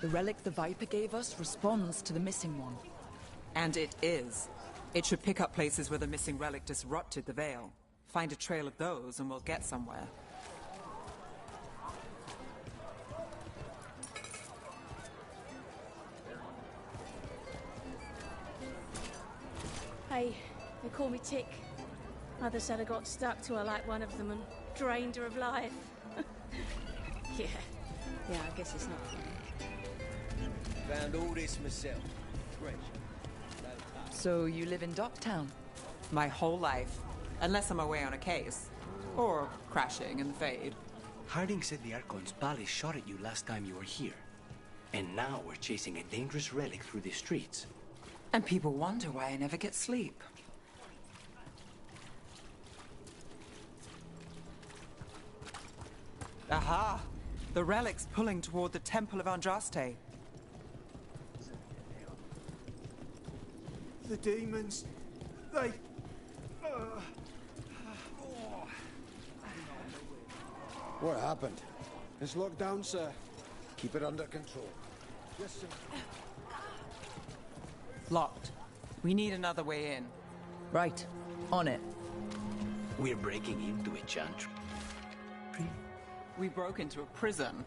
The relic the Viper gave us responds to the missing one. And it is. It should pick up places where the missing relic disrupted the Veil. Find a trail of those and we'll get somewhere. Hey, they call me Tick. Mother said I got stuck to her like one of them and drained her of life. Yeah, I guess it's not funny. Found all this myself. Treasure. So you live in Docktown? My whole life. Unless I'm away on a case. Or crashing in the Fade. Harding said the Archon's palace shot at you last time you were here. And now we're chasing a dangerous relic through the streets. And people wonder why I never get sleep. Aha! The relic's pulling toward the Temple of Andraste. The demons, they... What happened? It's locked down, sir. Keep it under control. Yes, sir. Locked. We need another way in. Right. On it. We're breaking into a chantry. We broke into a prison.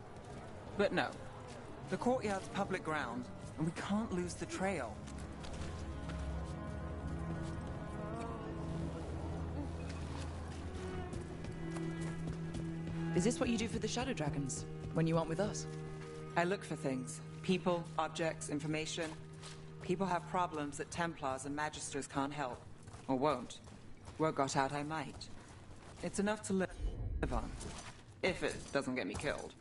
But no. The courtyard's public ground, and we can't lose the trail. Is this what you do for the Shadow Dragons, when you aren't with us? I look for things. People, objects, information. People have problems that Templars and Magisters can't help. Or won't. Word got out I might. It's enough to live on. If it doesn't get me killed.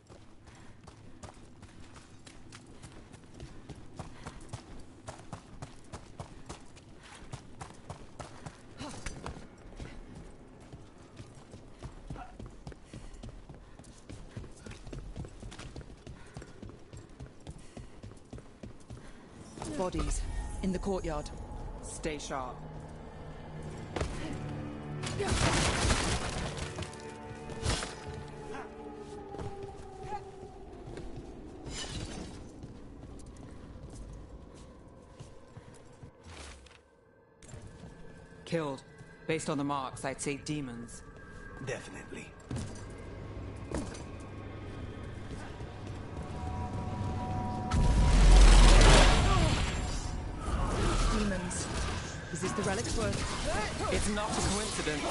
Bodies. In the courtyard. Stay sharp. Killed. Based on the marks, I'd say demons. Definitely. Demons. Is this the relic's worth? It's not a coincidence.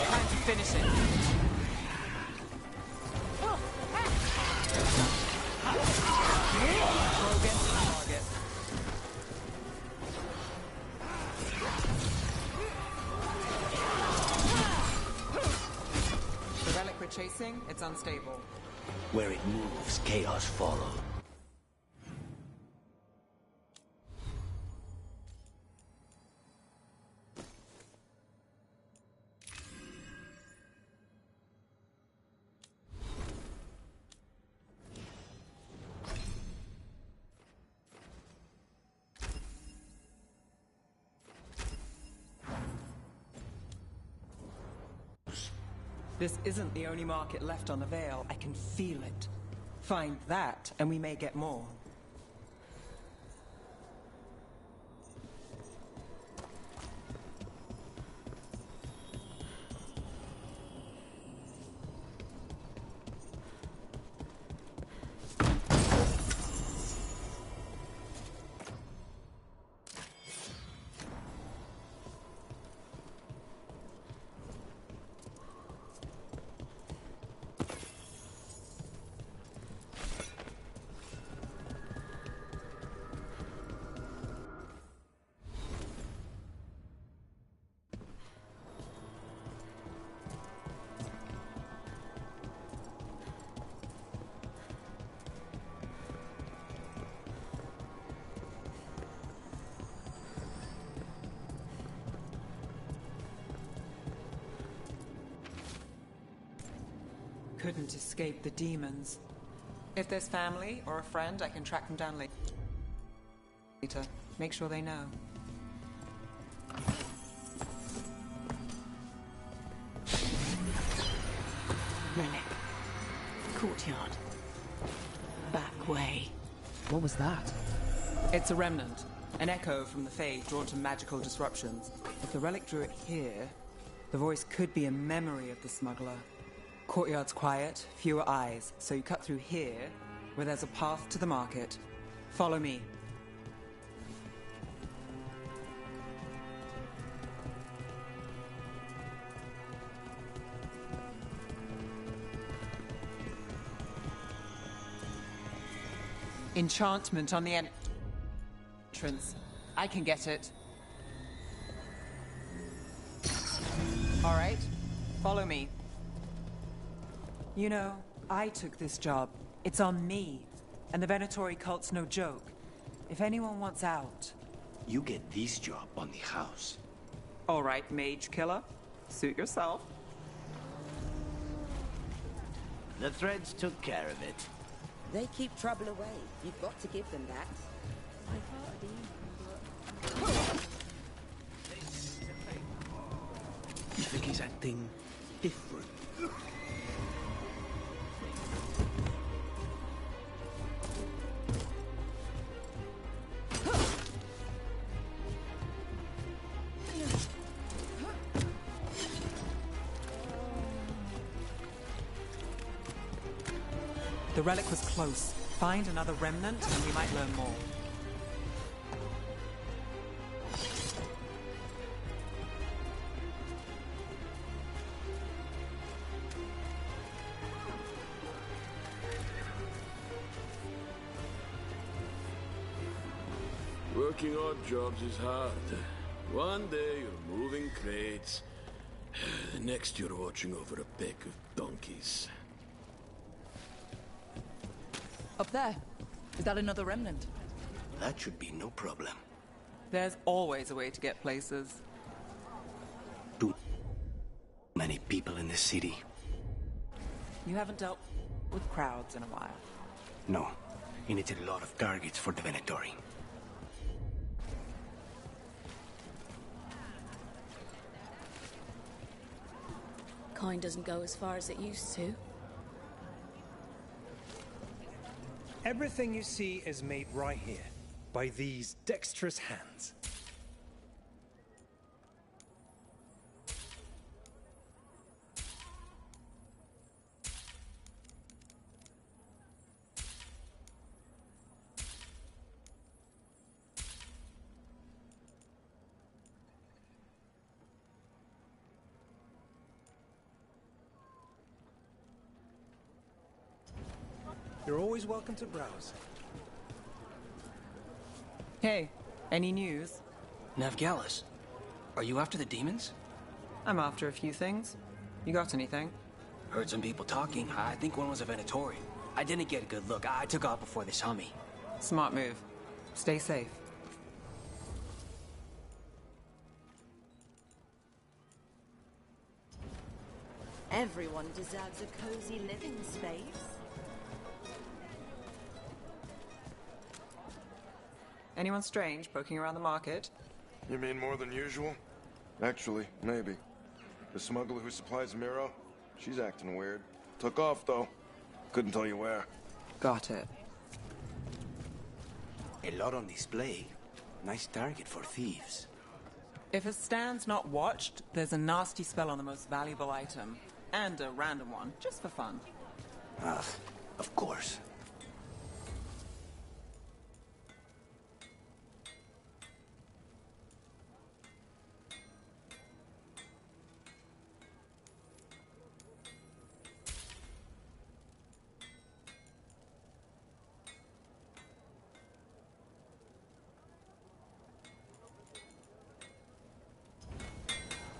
Time to finish it. Throw against the target. The relic we're chasing, it's unstable. Where it moves, chaos follows. This isn't the only market left on the Veil. I can feel it. Find that, and we may get more. Couldn't escape the demons. If there's family or a friend, I can track them down later. Make sure they know. What was that? It's a remnant. An echo from the Fae drawn to magical disruptions. If the relic drew it here, the voice could be a memory of the smuggler. Courtyard's quiet, fewer eyes, so you cut through here, where there's a path to the market. Follow me. Enchantment on the entrance. I can get it. All right, follow me. You know, I took this job. It's on me. And the Venatori cult's no joke. If anyone wants out... You get this job on the house. All right, mage killer. Suit yourself. The threads took care of it. They keep trouble away. You've got to give them that. You think he's acting different? The relic was close. Find another remnant and we might learn more. Working odd jobs is hard. One day you're moving crates, the next you're watching over a pack of donkeys. Up there. Is that another remnant? That should be no problem. There's always a way to get places. Too many people in the city. You haven't dealt with crowds in a while. No, and it's a lot of targets for the Venatori. Kind doesn't go as far as it used to. Everything you see is made right here, by these dexterous hands. You're always welcome to browse. Hey, any news? Navgalis, are you after the demons? I'm after a few things. You got anything? Heard some people talking. I think one was a Venatori. I didn't get a good look. I took off before they saw me. Smart move. Stay safe. Everyone deserves a cozy living space. Anyone strange poking around the market? You mean more than usual? Actually, maybe. The smuggler who supplies Miro, she's acting weird. Took off, though. Couldn't tell you where. Got it. A lot on display. Nice target for thieves. If a stand's not watched, there's a nasty spell on the most valuable item. And a random one, just for fun. Of course.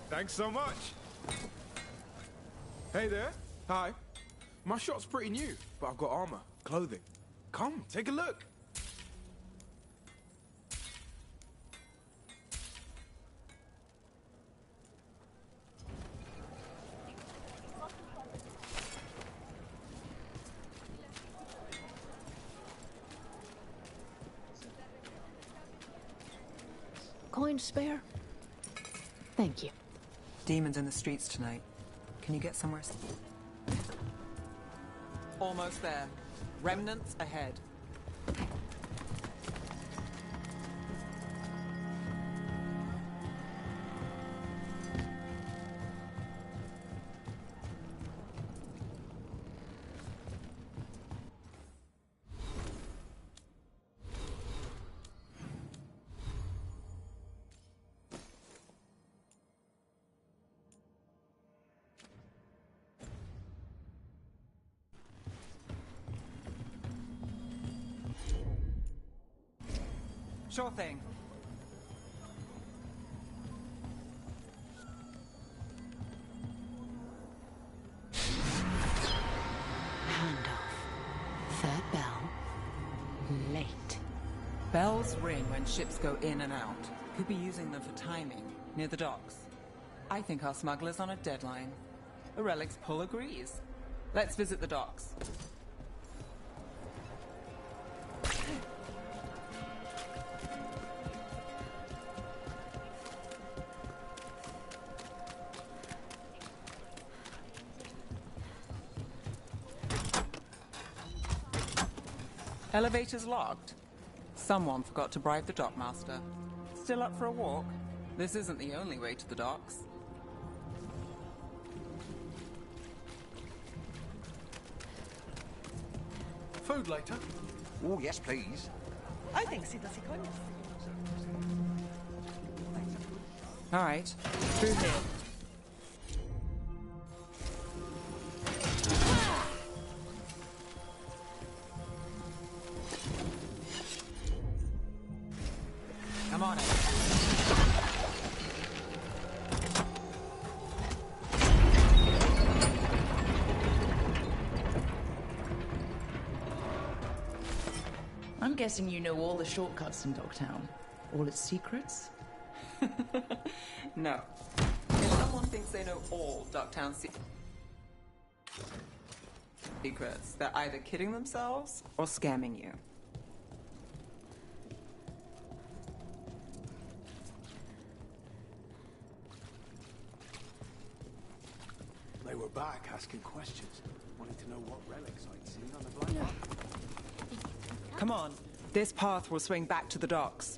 Thanks so much. Hey there. Hi. My shop's pretty new, but I've got armor, clothing. Come, take a look. Coin spare? Thank you. Demons in the streets tonight. Can you get somewhere? Almost there. Remnants ahead. Sure thing. Handoff. Third bell. Late. Bells ring when ships go in and out. Could be using them for timing, near the docks. I think our smuggler's on a deadline. A relic's pull agrees. Let's visit the docks. Elevator's locked. Someone forgot to bribe the dockmaster. Still up for a walk? This isn't the only way to the docks. Food later? Oh, yes, please. I think sí, does he call All right, through here. Come on in. I'm guessing you know all the shortcuts in Dogtown. All its secrets? No. If someone thinks they know all Ducktown secrets, they're either kidding themselves or scamming you. They were back asking questions, wanting to know what relics I'd seen on the blind. Come on. This path will swing back to the docks.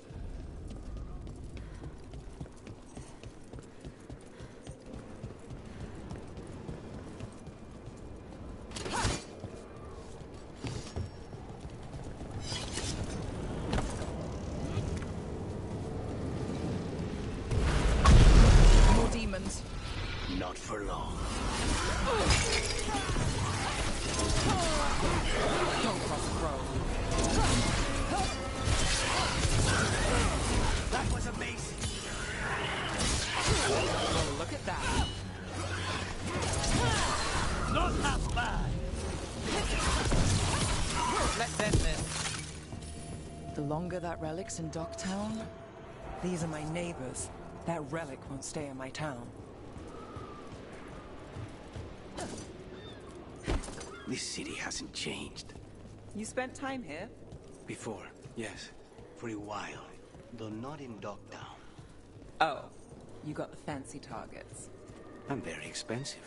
More demons. Not for long. Don't cross the road. That was amazing. Oh, look at that. Not half bad. Let's end this. The longer that relic's in Dogtown, These are my neighbors. That relic won't stay in my town. This city hasn't changed. You spent time here? Before, yes. For a while. Though not in Dogtown. Oh, you got the fancy targets. I'm very expensive.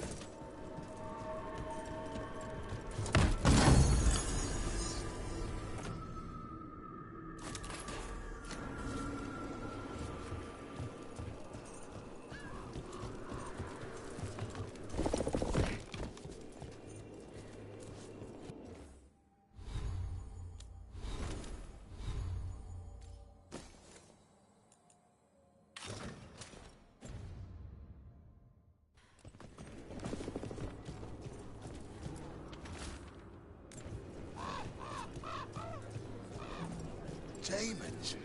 Demons.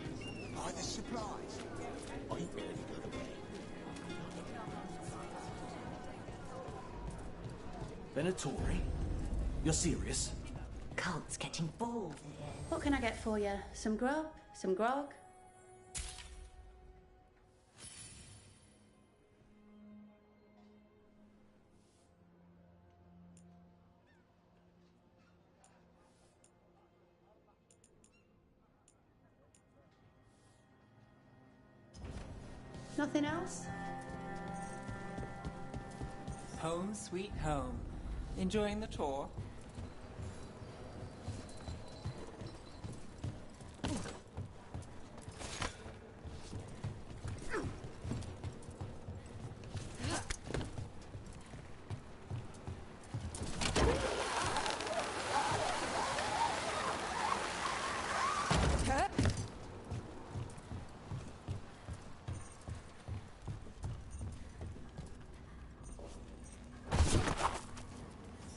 Buy the supplies. I ain't really good away. Venatori? You're serious? Cult's getting bold here. What can I get for you? Some grub? Some grog? Nothing else? Home sweet home. Enjoying the tour?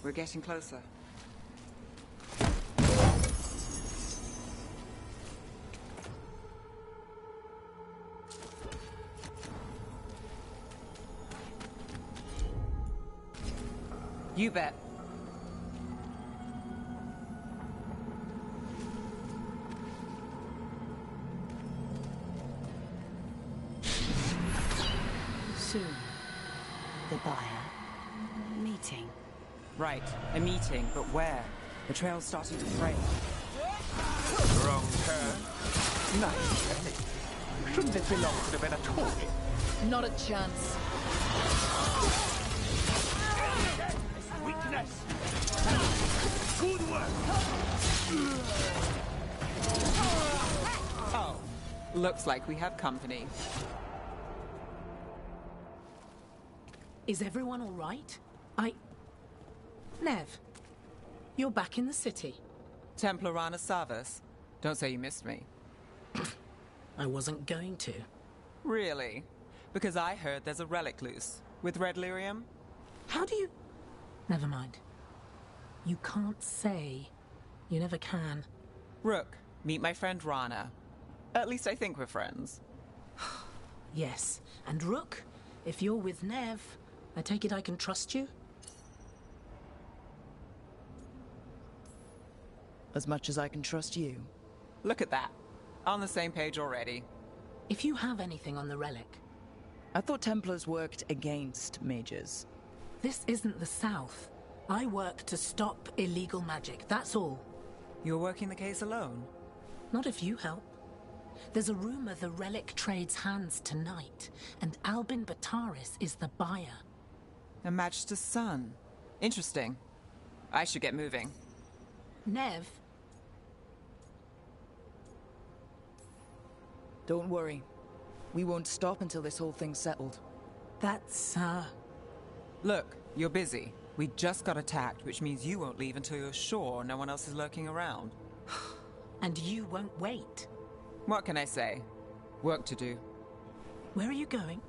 We're getting closer. You bet. Soon. The buyer. Meeting. Right, a meeting, but where? The trail's starting to fray. Wrong turn. Nice relic. Shouldn't it belong to the Venatori? Not a chance. Weakness. Good work. Oh, looks like we have company. Is everyone all right? Nev, you're back in the city. Templar Rana Savas. Don't say you missed me. I wasn't going to. Really? Because I heard there's a relic loose. With red lyrium? How do you... Never mind. You can't say. You never can. Rook, meet my friend Rana. At least I think we're friends. Yes. And Rook, if you're with Nev, I take it I can trust you? As much as I can trust you. Look at that. On the same page already. If you have anything on the relic... I thought Templars worked against mages. This isn't the South. I work to stop illegal magic, that's all. You're working the case alone? Not if you help. There's a rumor the relic trades hands tonight, and Albin Bataris is the buyer. A Magister's son. Interesting. I should get moving. Nev? Don't worry. We won't stop until this whole thing's settled. That's, Look, you're busy. We just got attacked, which means you won't leave until you're sure no one else is lurking around. And you won't wait. What can I say? Work to do. Where are you going?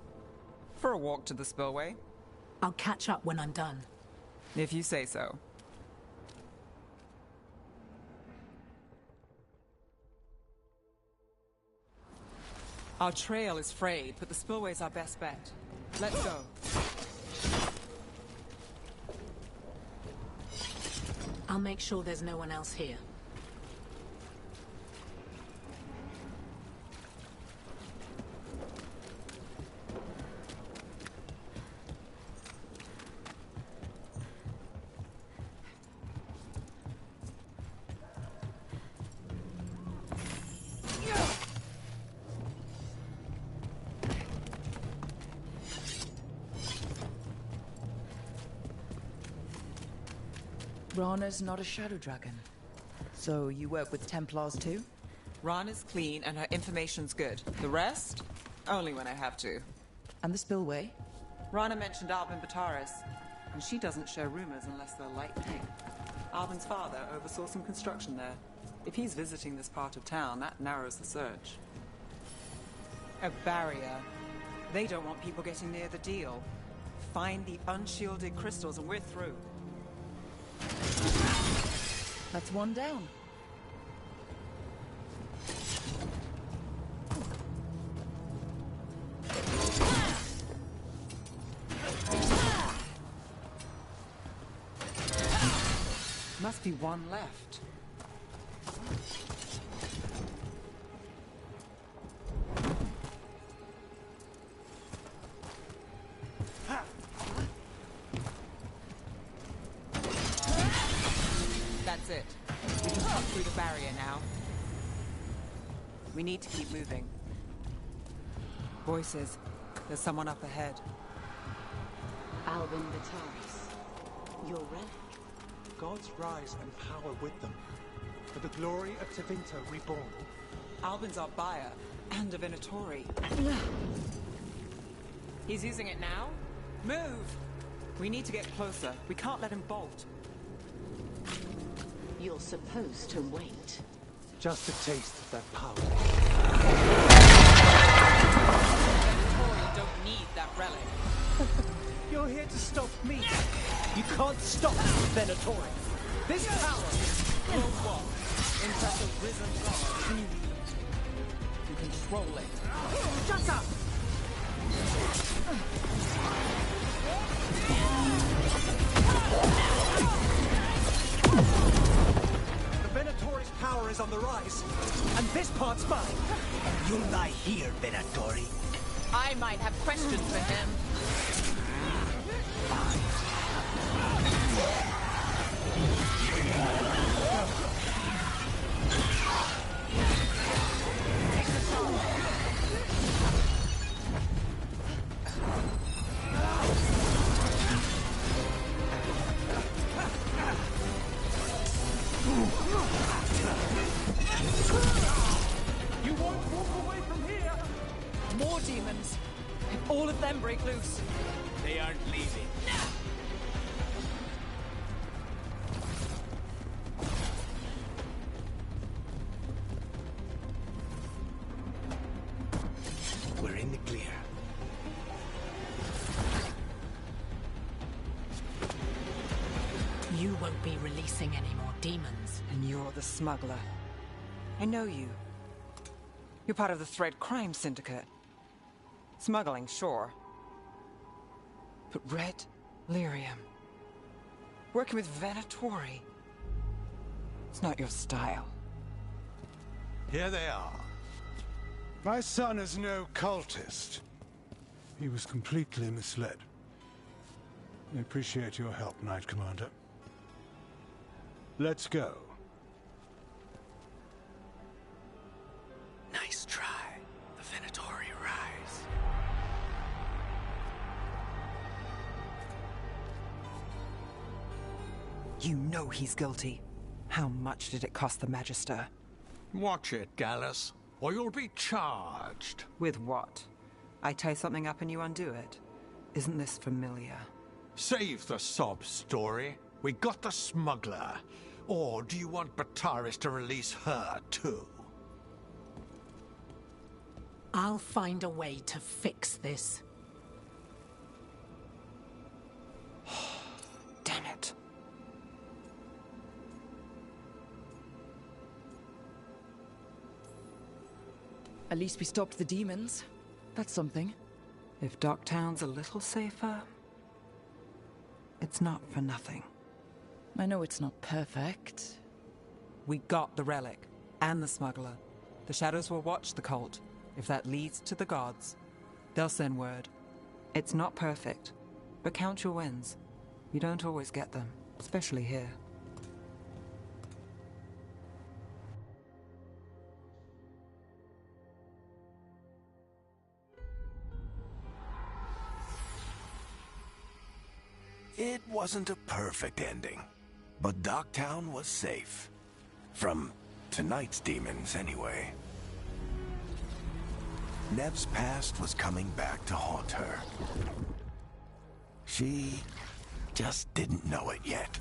For a walk to the spillway. I'll catch up when I'm done. If you say so. Our trail is frayed, but the spillway's our best bet. Let's go. I'll make sure there's no one else here. Rana's not a shadow dragon. So you work with Templars too? Rana's clean and her information's good. The rest? Only when I have to. And the spillway? Rana mentioned Albin Bataris, and she doesn't share rumors unless they're lightning. Albin's father oversaw some construction there. If he's visiting this part of town, that narrows the search. A barrier. They don't want people getting near the deal. Find the unshielded crystals and we're through. That's one down. Must be one left. That's it. We can cut through the barrier now. We need to keep moving. Voices. There's someone up ahead. Albin Bataris. Your relic. Gods rise and power with them. For the glory of Tevinter reborn. Albin's our buyer, and a Venatori. He's using it now? Move! We need to get closer. We can't let him bolt. You're supposed to wait. Just a taste of that power. Venatori don't need that relic. You're here to stop me. You can't stop Venatori. This power will walk. Impressive risen god. Can you use to control it? Shut up! What's mine? You'll die here, Venatori. I might have questions for him. You won't walk away from here! More demons. If all of them break loose. They aren't leaving. We're in the clear. You won't be releasing any more demons. And you're the smuggler. I know you. You're part of the Thread Crime Syndicate. Smuggling, sure. But Red Lyrium. Working with Venatori. It's not your style. Here they are. My son is no cultist. He was completely misled. I appreciate your help, Knight Commander. Let's go. Nice try. The Venatori rise. You know he's guilty. How much did it cost the Magister? Watch it, Gallus, or you'll be charged. With what? I tie something up and you undo it. Isn't this familiar? Save the sob story. We got the smuggler. Or do you want Bataris to release her, too? I'll find a way to fix this. Damn it. At least we stopped the demons. That's something. If Docktown's a little safer, it's not for nothing. I know it's not perfect. We got the relic, and the smuggler. The Shadows will watch the cult. If that leads to the gods, they'll send word. It's not perfect, but count your wins. You don't always get them, especially here. It wasn't a perfect ending, but Docktown was safe. From tonight's demons, anyway. Nev's past was coming back to haunt her. She just didn't know it yet.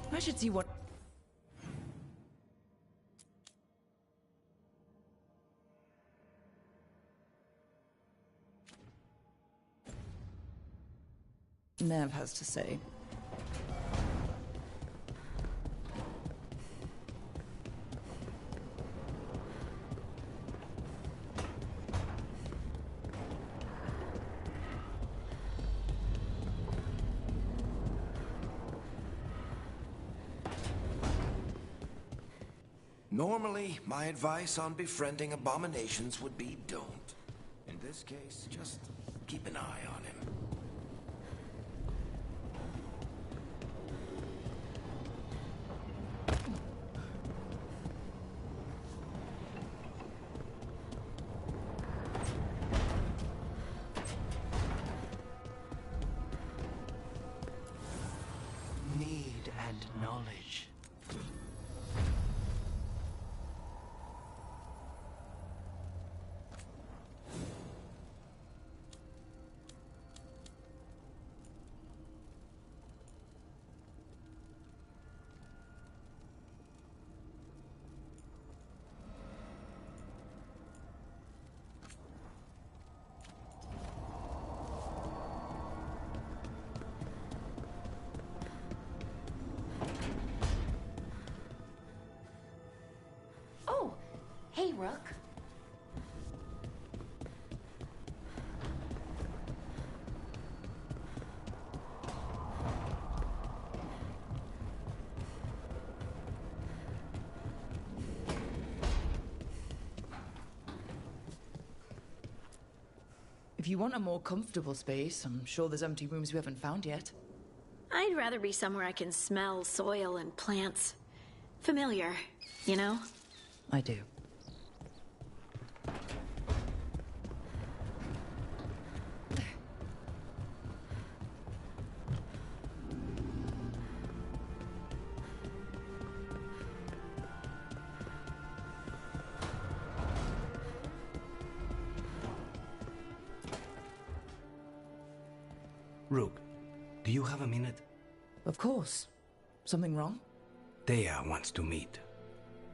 I should see what... Nev has to say. Normally, my advice on befriending abominations would be don't. In this case, just keep an eye on him. Need and knowledge. Rook. If you want a more comfortable space, I'm sure there's empty rooms we haven't found yet. I'd rather be somewhere I can smell soil and plants. Familiar, you know? I do. Rook, do you have a minute? Of course. Something wrong? Thea wants to meet.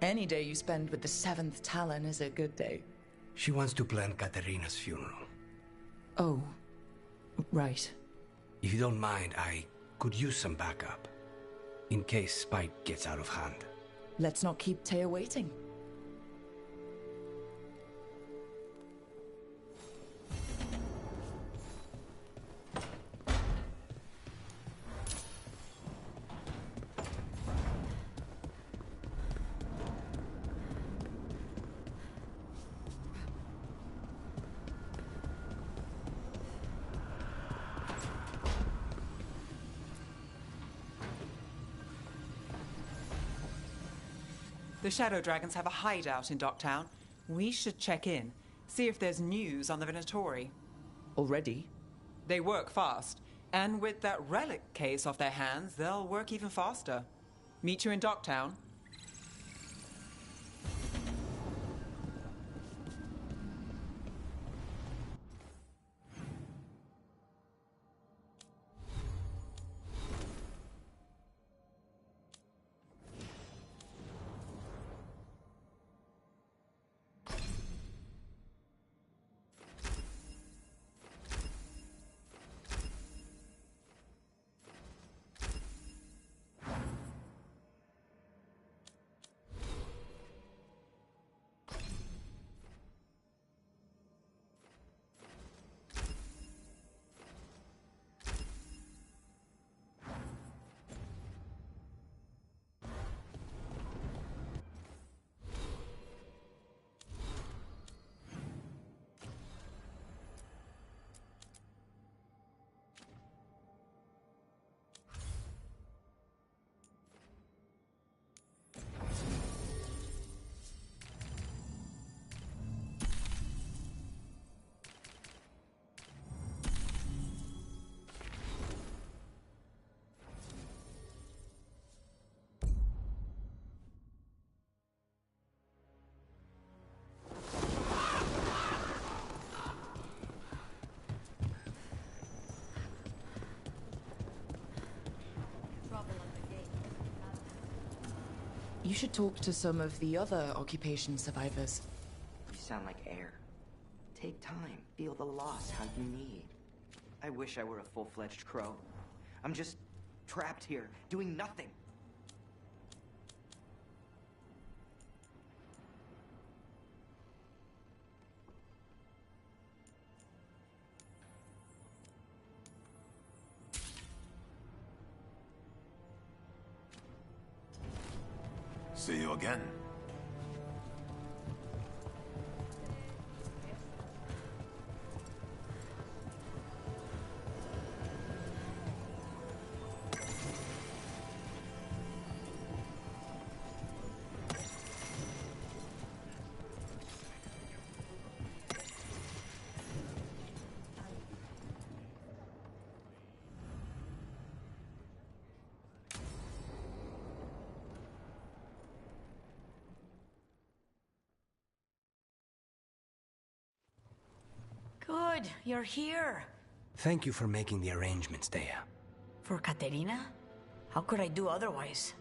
Any day you spend with the 7th Talon is a good day. She wants to plan Katerina's funeral. Oh, right. If you don't mind, I could use some backup. In case Spike gets out of hand. Let's not keep Taya waiting. The Shadow Dragons have a hideout in Docktown. We should check in, see if there's news on the Venatori. Already? They work fast, and with that relic case off their hands, they'll work even faster. Meet you in Docktown. You should talk to some of the other occupation survivors. You sound like air. Take time, feel the loss how you need. I wish I were a full-fledged crow. I'm just trapped here, doing nothing. See you again. Good, you're here. Thank you for making the arrangements, Thea. For Katerina? How could I do otherwise?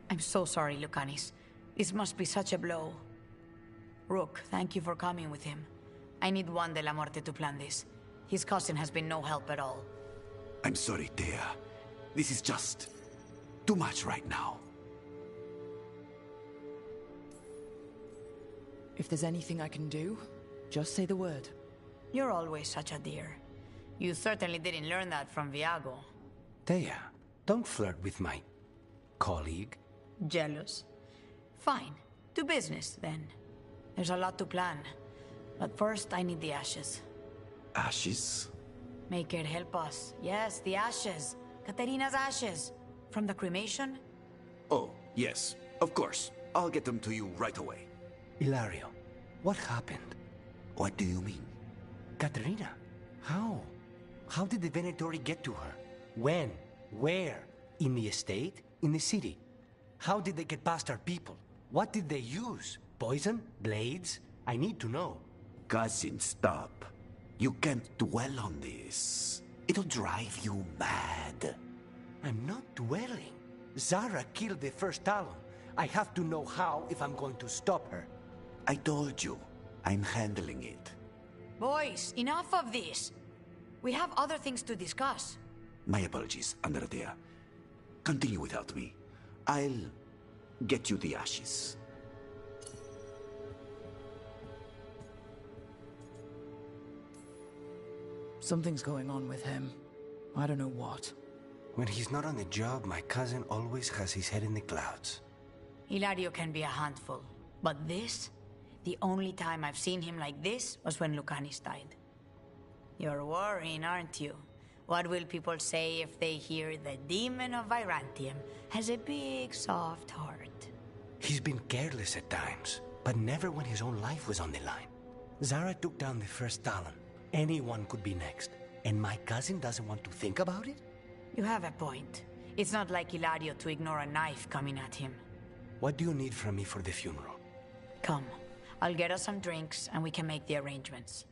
I'm so sorry, Lucanis. This must be such a blow. Rook, thank you for coming with him. I need Juan de la Muerte to plan this. His cousin has been no help at all. I'm sorry, Thea. This is just too much right now. If there's anything I can do, just say the word. You're always such a dear. You certainly didn't learn that from Viago. Thea, don't flirt with my colleague. Jealous? Fine. To business, then. There's a lot to plan. But first, I need the ashes. Ashes? Make it help us. Yes, the ashes. Katerina's ashes. From the cremation? Oh, yes. Of course. I'll get them to you right away. Ilario, what happened? What do you mean? Katerina, how? How did the Venatori get to her? When? Where? In the estate? In the city? How did they get past our people? What did they use? Poison? Blades? I need to know. Cousin, stop. You can't dwell on this. It'll drive you mad. I'm not dwelling. Zara killed the first Talon. I have to know how if I'm going to stop her. I told you. I'm handling it. Boys, enough of this. We have other things to discuss. My apologies, Andrea. Continue without me. I'll get you the ashes. Something's going on with him. I don't know what. When he's not on the job, my cousin always has his head in the clouds. Hilario can be a handful. But this? The only time I've seen him like this was when Lucanis died. You're worrying, aren't you? What will people say if they hear the demon of Virantium has a big, soft heart? He's been careless at times, but never when his own life was on the line. Zara took down the first Talon. Anyone could be next. And my cousin doesn't want to think about it? You have a point. It's not like Hilario to ignore a knife coming at him. What do you need from me for the funeral? Come. I'll get us some drinks and we can make the arrangements.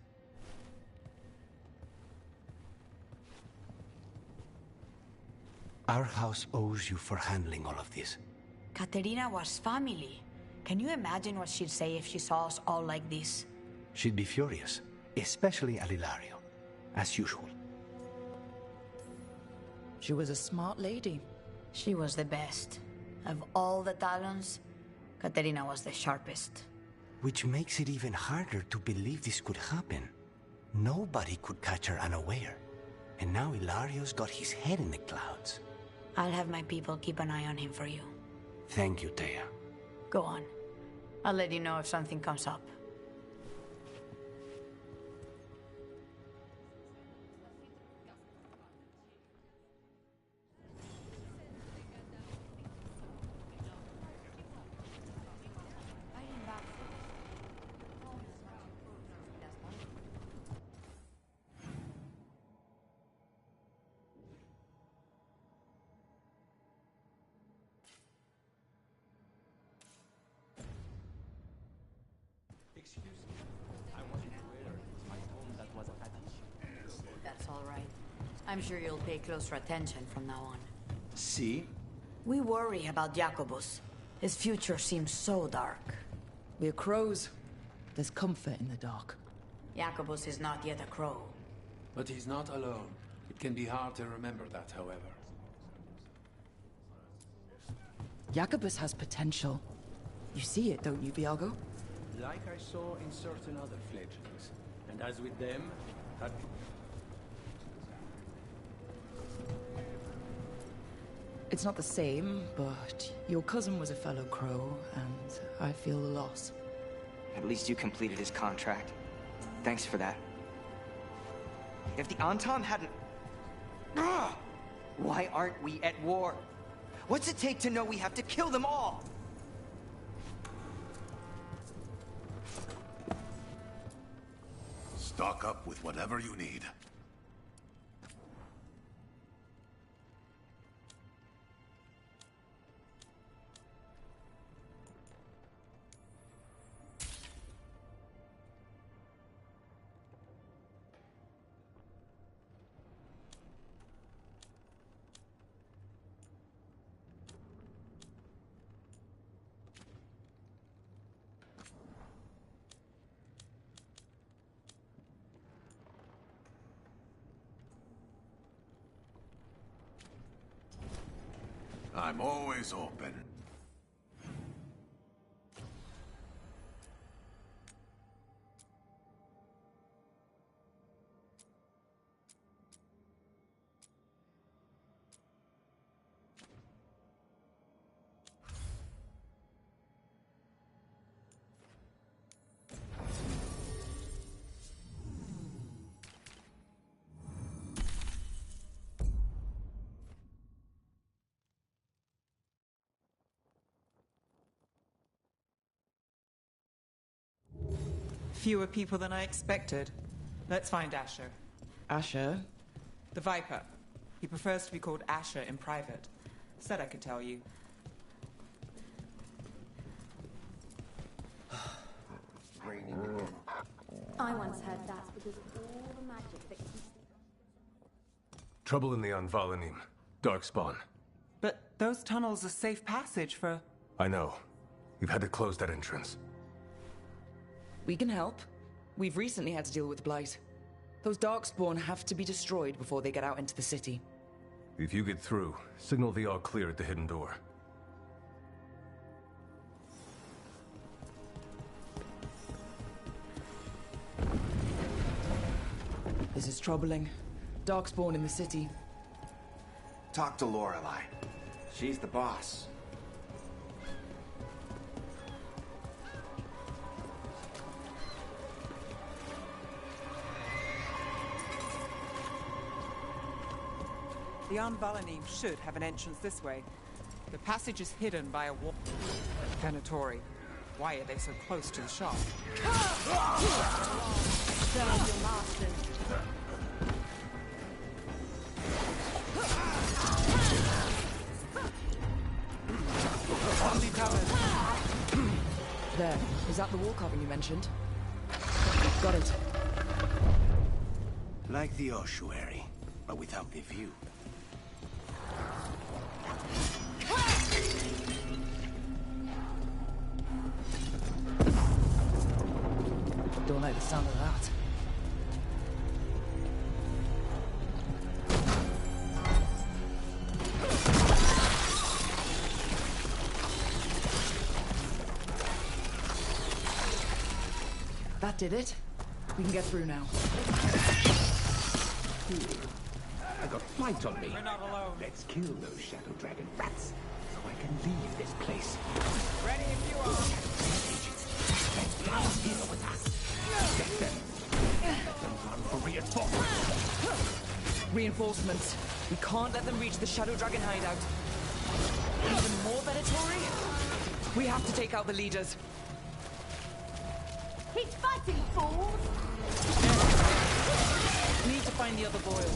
Our house owes you for handling all of this. Katerina was family. Can you imagine what she'd say if she saw us all like this? She'd be furious, especially at Hilario, as usual. She was a smart lady. She was the best. Of all the Talons, Katerina was the sharpest. Which makes it even harder to believe this could happen. Nobody could catch her unaware. And now Hilario's got his head in the clouds. I'll have my people keep an eye on him for you. Thank you, Thea. Go on. I'll let you know if something comes up. That's all right. I'm sure you'll pay closer attention from now on. See? We worry about Jacobus. His future seems so dark. We're crows. There's comfort in the dark. Jacobus is not yet a crow. But he's not alone. It can be hard to remember that, however. Jacobus has potential. You see it, don't you, Viago? Like I saw in certain other fledglings. And as with them, that... It's not the same, but your cousin was a fellow crow, and I feel the loss. At least you completed his contract. Thanks for that. If the Anton hadn't... Ugh! Why aren't we at war? What's it take to know we have to kill them all? Stock up with whatever you need. I'm always open. Fewer people than I expected. Let's find Asher. Asher? The Viper. He prefers to be called Asher in private. Said I could tell you. I once heard that's because of all the magic that keeps... Trouble in the Anvalanim. Darkspawn. But those tunnels are safe passage for... I know. We've had to close that entrance. We can help. We've recently had to deal with Blight. Those Darkspawn have to be destroyed before they get out into the city. If you get through, signal the all clear at the hidden door. This is troubling. Darkspawn in the city. Talk to Lorelei. She's the boss. The Anvalanim should have an entrance this way. The passage is hidden by a wall. Venatori. Why are they so close to the shop? Serve your masters. Zombie covered. There. Is that the wall carving you mentioned? Got it. Like the ossuary, but without the view. Don't like the sound of that. That did it. We can get through now. I got flight on me. We're not alone. Let's kill those Shadow Dragon rats, so I can leave this place. Ready if you are. Let's blast here with us. Get them. Don't run for reinforcements. Reinforcements. We can't let them reach the Shadow Dragon hideout. Even more Venatori? We have to take out the leaders. Keep fighting, fools! We need to find the other boil.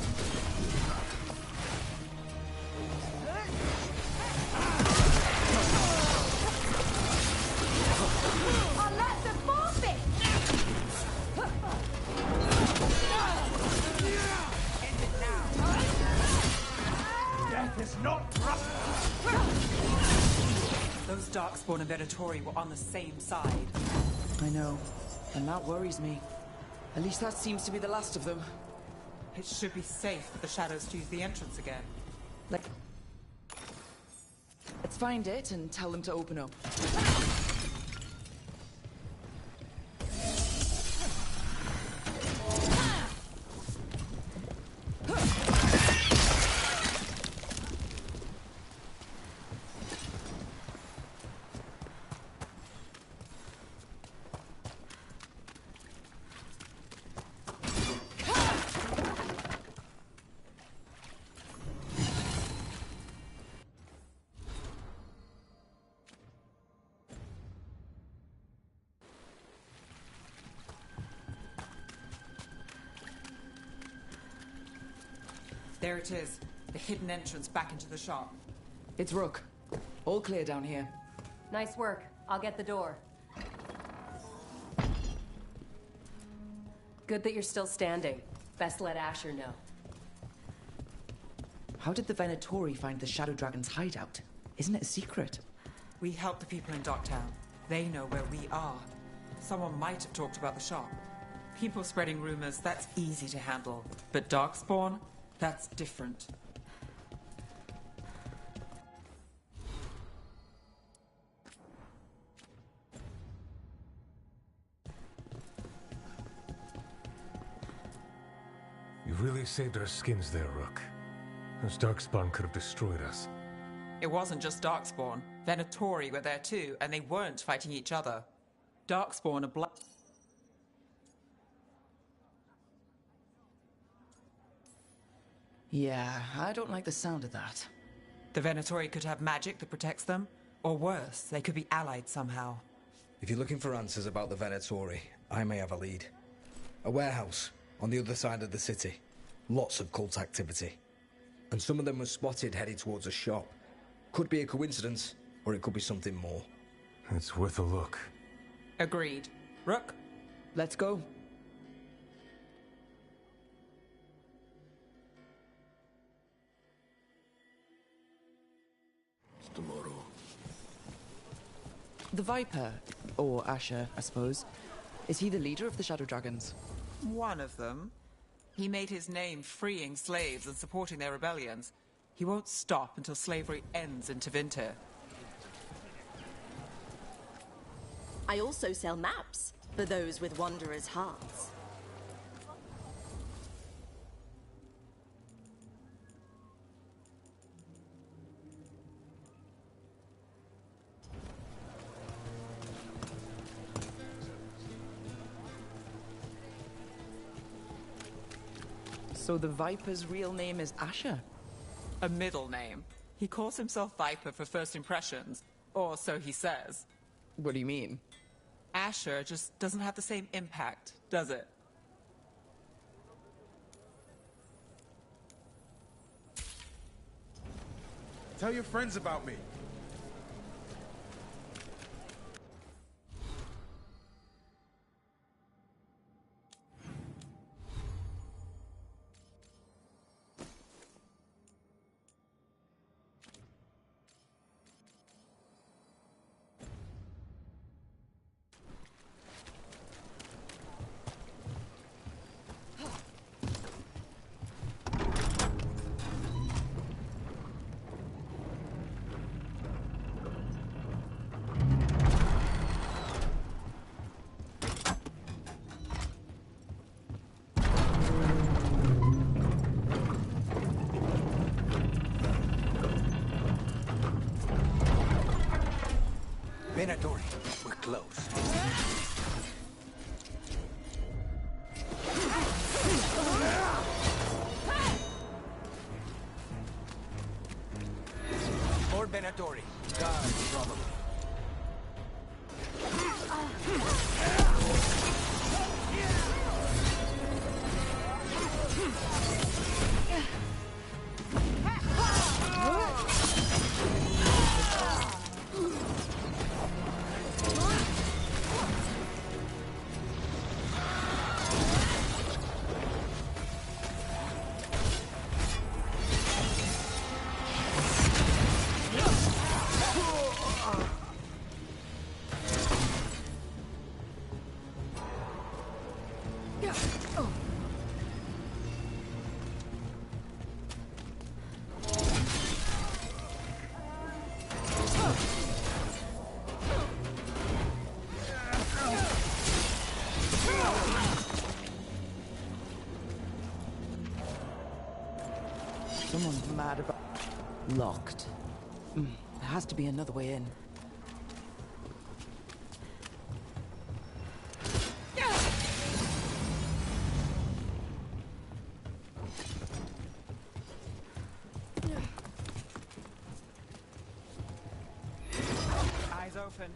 I'll let them forfeit! End it now. Death is not Those Darkspawn and Venatori were on the same side. I know, and that worries me. At least that seems to be the last of them. It should be safe for the shadows to use the entrance again. Let's find it and tell them to open up. There it is. The hidden entrance back into the shop. It's Rook. All clear down here. Nice work. I'll get the door. Good that you're still standing. Best let Asher know. How did the Venatori find the Shadow Dragon's hideout? Isn't it a secret? We help the people in Docktown. They know where we are. Someone might have talked about the shop. People spreading rumors, that's easy to handle. But Darkspawn? That's different. You really saved our skins there, Rook. Those Darkspawn could have destroyed us. It wasn't just Darkspawn. Venatori were there too, and they weren't fighting each other. Darkspawn are Yeah, I don't like the sound of that. The Venatori could have magic that protects them, or worse, they could be allied somehow. If you're looking for answers about the Venatori, I may have a lead. A warehouse on the other side of the city. Lots of cult activity. And some of them were spotted headed towards a shop. Could be a coincidence, or it could be something more. It's worth a look. Agreed. Rook? Let's go. It's tomorrow. The Viper, or Asher, I suppose. Is he the leader of the Shadow Dragons? One of them. He made his name freeing slaves and supporting their rebellions. He won't stop until slavery ends in Tevinter. I also sell maps for those with wanderers' hearts. So the Viper's real name is Asher? A middle name. He calls himself Viper for first impressions. Or so he says. What do you mean? Asher just doesn't have the same impact, does it? Tell your friends about me. Venatori, we're close. More Venatori. Guard, probably. Someone's mad about... Locked. There has to be another way in. Eyes open.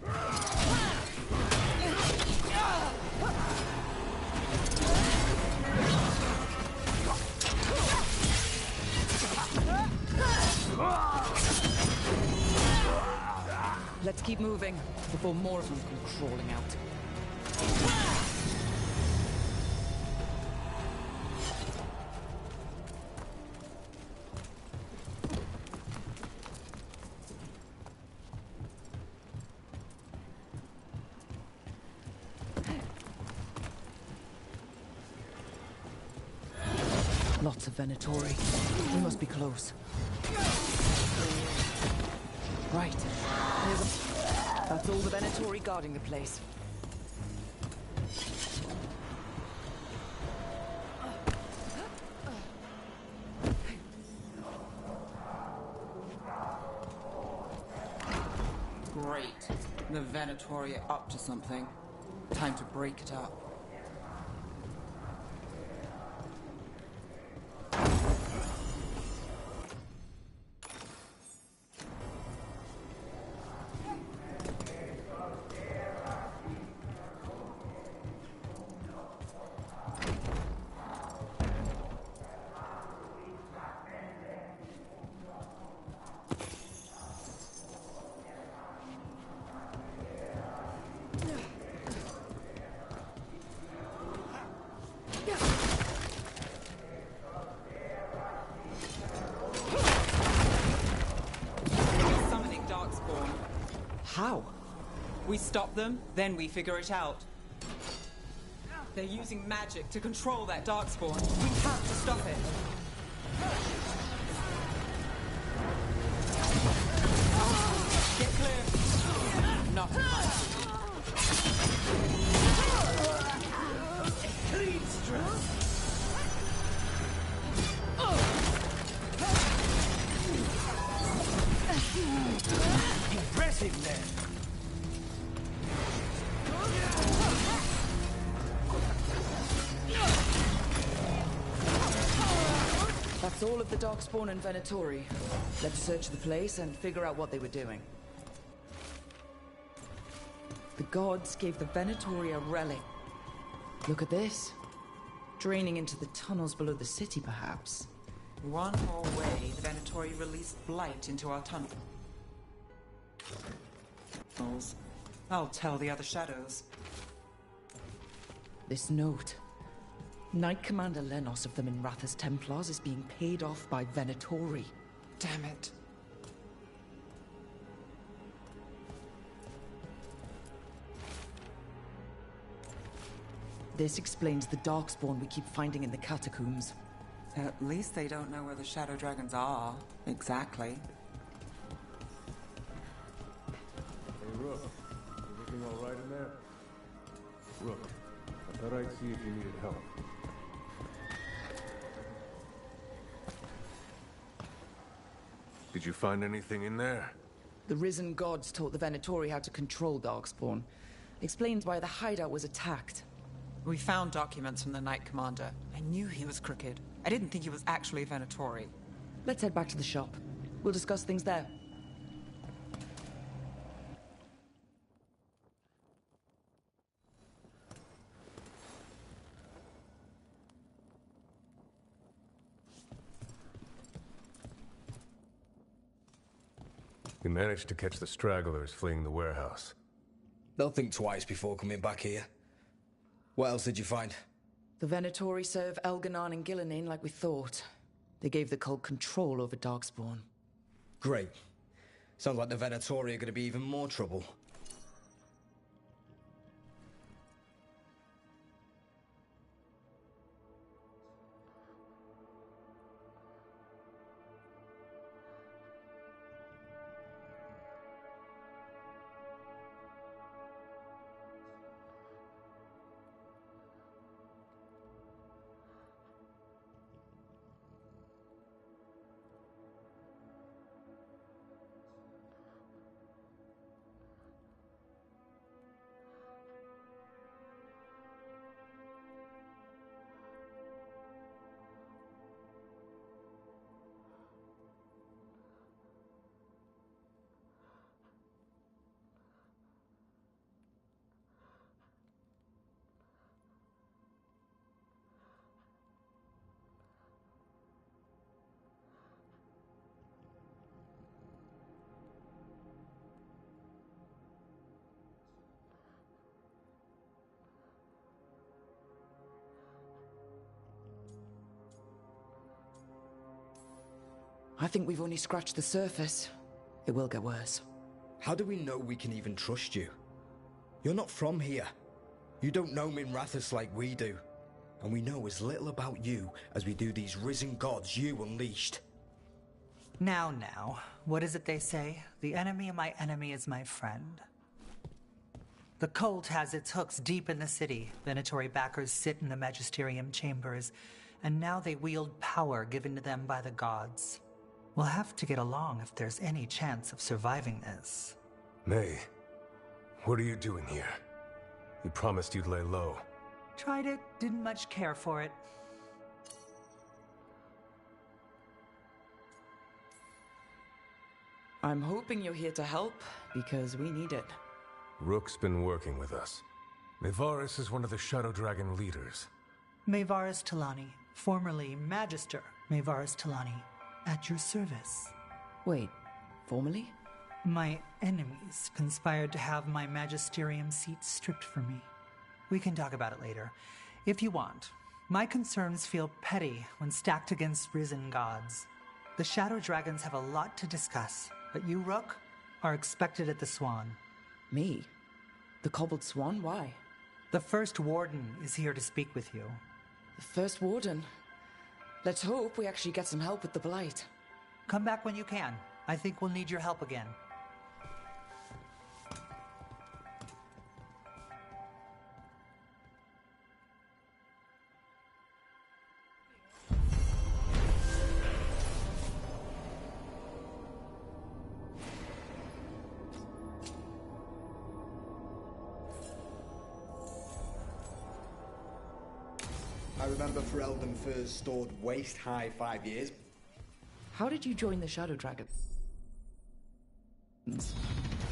Let's keep moving before more of them come crawling out. Lots of Venatori. We must be close. Right. That's all the Venatori guarding the place. Great. The Venatori are up to something. Time to break it up. How? We stop them, then we figure it out. They're using magic to control that darkspawn. We have to stop it. Get clear. Not Clean stress. Impressive, man. That's all of the Darkspawn and Venatori. Let's search the place and figure out what they were doing. The gods gave the Venatori a relic. Look at this. Draining into the tunnels below the city, perhaps. One more way, the Venatori released blight into our tunnel. I'll tell the other shadows. This note. Knight Commander Lenos of the Minrathous Templars is being paid off by Venatori. Damn it. This explains the Darkspawn we keep finding in the catacombs. At least they don't know where the Shadow Dragons are, exactly. Hey, Rook. Everything all right in there? Rook, I thought I'd see if you needed help. Did you find anything in there? The risen gods taught the Venatori how to control Darkspawn. Explains why the hideout was attacked. We found documents from the Knight Commander. I knew he was crooked. I didn't think he was actually a Venatori. Let's head back to the shop. We'll discuss things there. We managed to catch the stragglers fleeing the warehouse. They'll think twice before coming back here. What else did you find? The Venatori serve Elganon and Gillenane like we thought. They gave the cult control over Darkspawn. Great. Sounds like the Venatori are going to be even more trouble. I think we've only scratched the surface. It will get worse. How do we know we can even trust you? You're not from here. You don't know Minrathous like we do. And we know as little about you as we do these risen gods you unleashed. Now, what is it they say? The enemy of my enemy is my friend. The cult has its hooks deep in the city. Venatori backers sit in the magisterium chambers, and now they wield power given to them by the gods. We'll have to get along if there's any chance of surviving this. May, what are you doing here? You promised you'd lay low. Tried it, didn't much care for it. I'm hoping you're here to help, because we need it. Rook's been working with us. Mayvaris is one of the Shadow Dragon leaders. Mayvaris Talani, formerly Magister Mayvaris Talani, at your service. Wait, formally? My enemies conspired to have my magisterium seat stripped from me. We can talk about it later, if you want. My concerns feel petty when stacked against risen gods. The Shadow Dragons have a lot to discuss, but you, Rook, are expected at the Swan. Me? The Cobbled Swan? Why? The First Warden is here to speak with you. The First Warden? Let's hope we actually get some help with the Blight. Come back when you can. I think we'll need your help again. I remember Ferelden furs stored waist-high 5 years. How did you join the Shadow Dragon?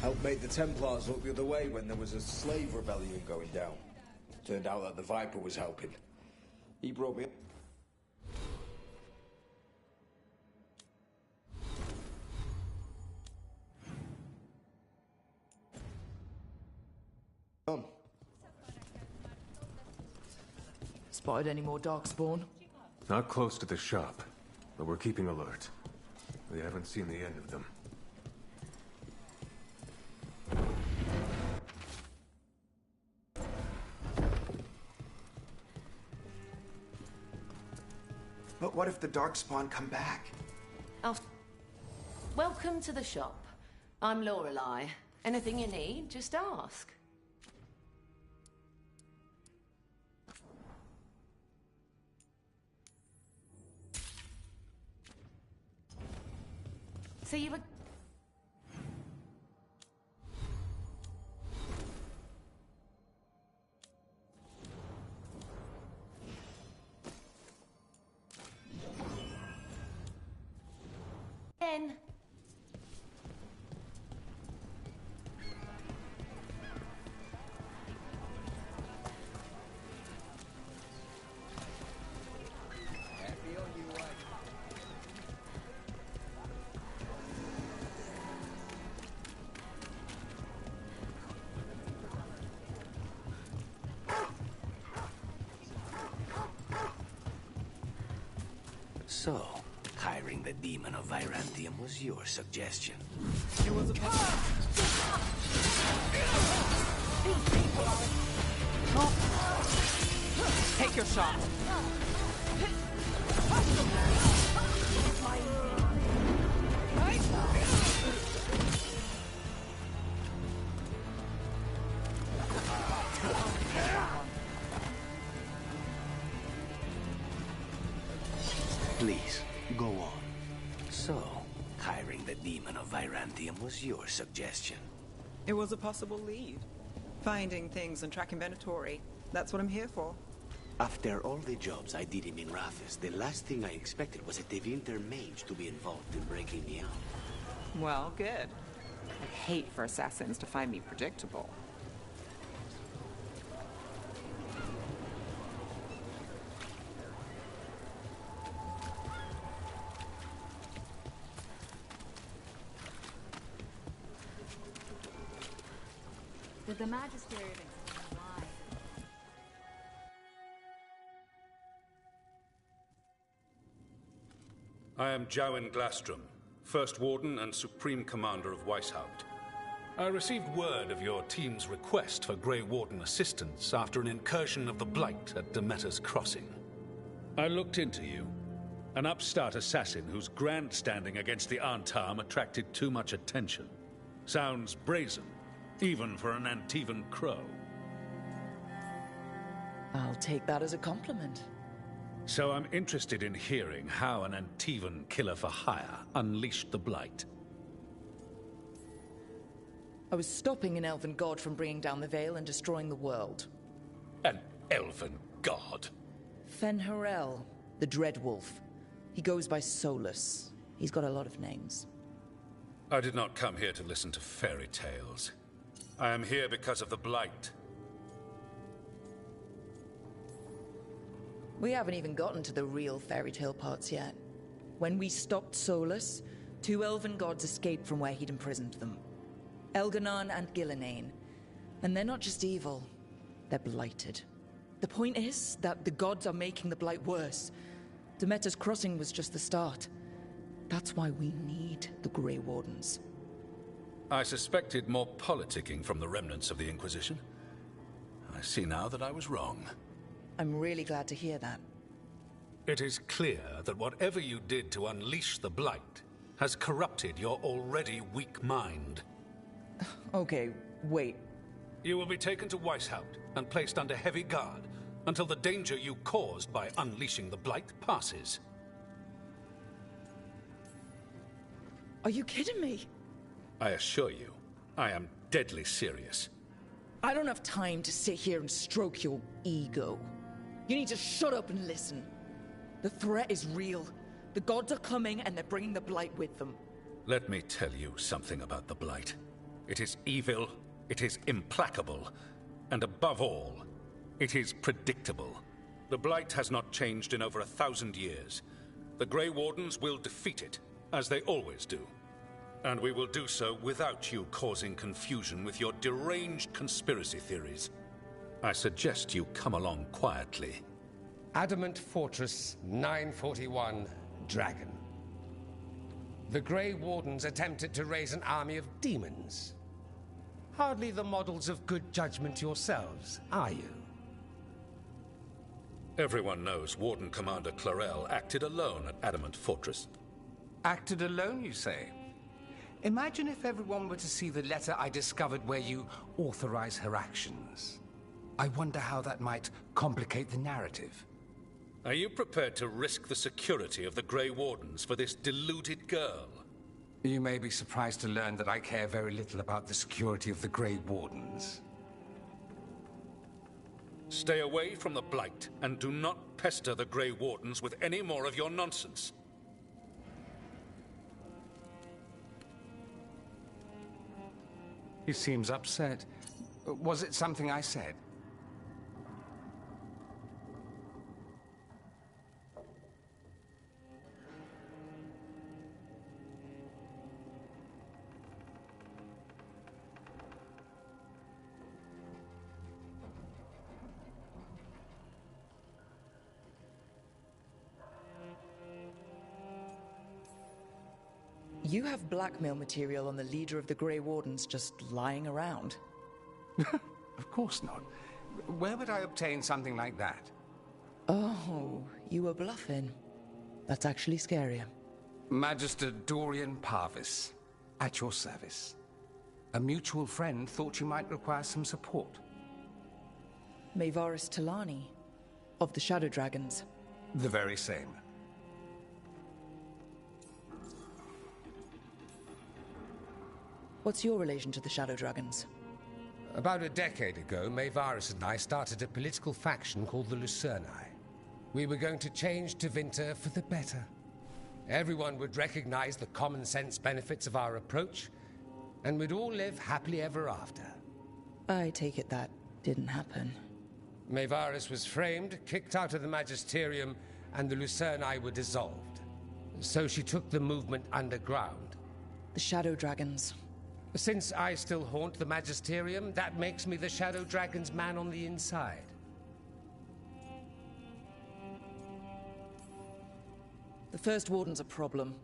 Helped make the Templars look the other way when there was a slave rebellion going down. Turned out that the Viper was helping. He brought me... on. Spotted any more Darkspawn? Not close to the shop, but we're keeping alert. We haven't seen the end of them. But what if the Darkspawn come back? Oh. Welcome to the shop. I'm Lorelei. Anything you need, just ask. So you were... Ben. So, hiring the demon of Virantium was your suggestion. It was a Take your shot. Please, go on. So, hiring the demon of Virantium was your suggestion. It was a possible lead. Finding things and tracking Venatori. That's what I'm here for. After all the jobs I did in Minrathis, the last thing I expected was a Tevinter mage to be involved in breaking me out. Well, good. I hate for assassins to find me predictable. Did the Magister even lie? I am Jowen Glastrom, First Warden and Supreme Commander of Weishaupt. I received word of your team's request for Grey Warden assistance after an incursion of the Blight at Demeter's Crossing. I looked into you. An upstart assassin whose grandstanding against the Antam attracted too much attention. Sounds brazen, even for an Antivan crow. I'll take that as a compliment. So I'm interested in hearing how an Antivan killer for hire unleashed the Blight. I was stopping an elven god from bringing down the Veil and destroying the world. An elven god? Fen'Harel, the Dreadwolf. He goes by Solus. He's got a lot of names. I did not come here to listen to fairy tales. I am here because of the Blight. We haven't even gotten to the real fairy tale parts yet. When we stopped Solus, 2 elven gods escaped from where he'd imprisoned them. Elganon and Gillenane. And they're not just evil, they're blighted. The point is that the gods are making the Blight worse. Demeter's Crossing was just the start. That's why we need the Grey Wardens. I suspected more politicking from the remnants of the Inquisition. I see now that I was wrong. I'm really glad to hear that. It is clear that whatever you did to unleash the Blight has corrupted your already weak mind. Okay, wait. You will be taken to Weishaupt and placed under heavy guard until the danger you caused by unleashing the Blight passes. Are you kidding me? I assure you, I am deadly serious. I don't have time to sit here and stroke your ego. You need to shut up and listen. The threat is real. The gods are coming and they're bringing the Blight with them. Let me tell you something about the Blight. It is evil, it is implacable, and above all, it is predictable. The Blight has not changed in over 1,000 years. The Grey Wardens will defeat it, as they always do. And we will do so without you causing confusion with your deranged conspiracy theories. I suggest you come along quietly. Adamant Fortress 941, Dragon. The Grey Wardens attempted to raise an army of demons. Hardly the models of good judgment yourselves, are you? Everyone knows Warden Commander Clarel acted alone at Adamant Fortress. Acted alone, you say? Imagine if everyone were to see the letter I discovered where you authorize her actions. I wonder how that might complicate the narrative. Are you prepared to risk the security of the Grey Wardens for this deluded girl? You may be surprised to learn that I care very little about the security of the Grey Wardens. Stay away from the Blight, and do not pester the Grey Wardens with any more of your nonsense. He seems upset. Was it something I said? You have blackmail material on the leader of the Grey Wardens just lying around. Of course not. Where would I obtain something like that? Oh, you were bluffing. That's actually scarier. Magister Dorian Parvis, at your service. A mutual friend thought you might require some support. Maevaris Talani, of the Shadow Dragons. The very same. What's your relation to the Shadow Dragons? About a decade ago, Maevaris and I started a political faction called the Lucerni. We were going to change Tevinter for the better. Everyone would recognize the common sense benefits of our approach, and we'd all live happily ever after. I take it that didn't happen. Maevaris was framed, kicked out of the Magisterium, and the Lucerni were dissolved. So she took the movement underground. The Shadow Dragons. Since I still haunt the Magisterium, that makes me the Shadow Dragon's man on the inside. The First Warden's a problem.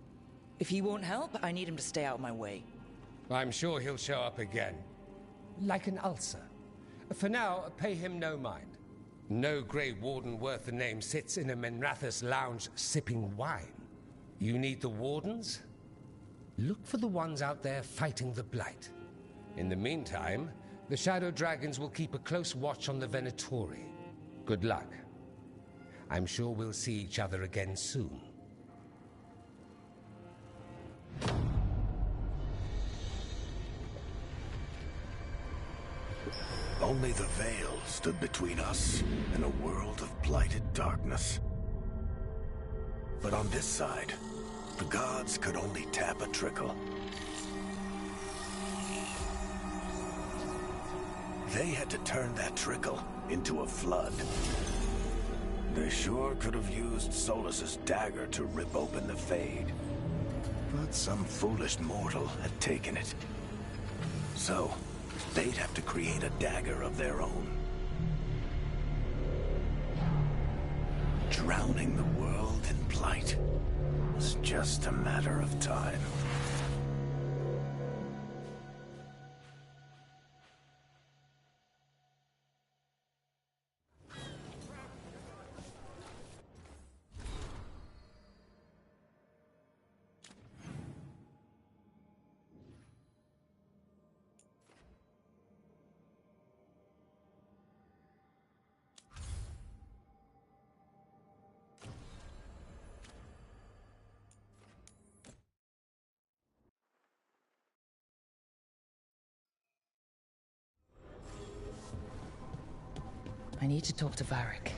If he won't help, I need him to stay out of my way. I'm sure he'll show up again. Like an ulcer. For now, pay him no mind. No Grey Warden worth the name sits in a Menrathus lounge sipping wine. You need the Wardens? Look for the ones out there fighting the Blight. In the meantime, the Shadow Dragons will keep a close watch on the Venatori. Good luck. I'm sure we'll see each other again soon. Only the Veil stood between us and a world of blighted darkness. But on this side, the gods could only tap a trickle. They had to turn that trickle into a flood. They sure could have used Solus's dagger to rip open the Fade. But some foolish mortal had taken it. So, they'd have to create a dagger of their own. Drowning the world in blight was just a matter of time. I need to talk to Varric.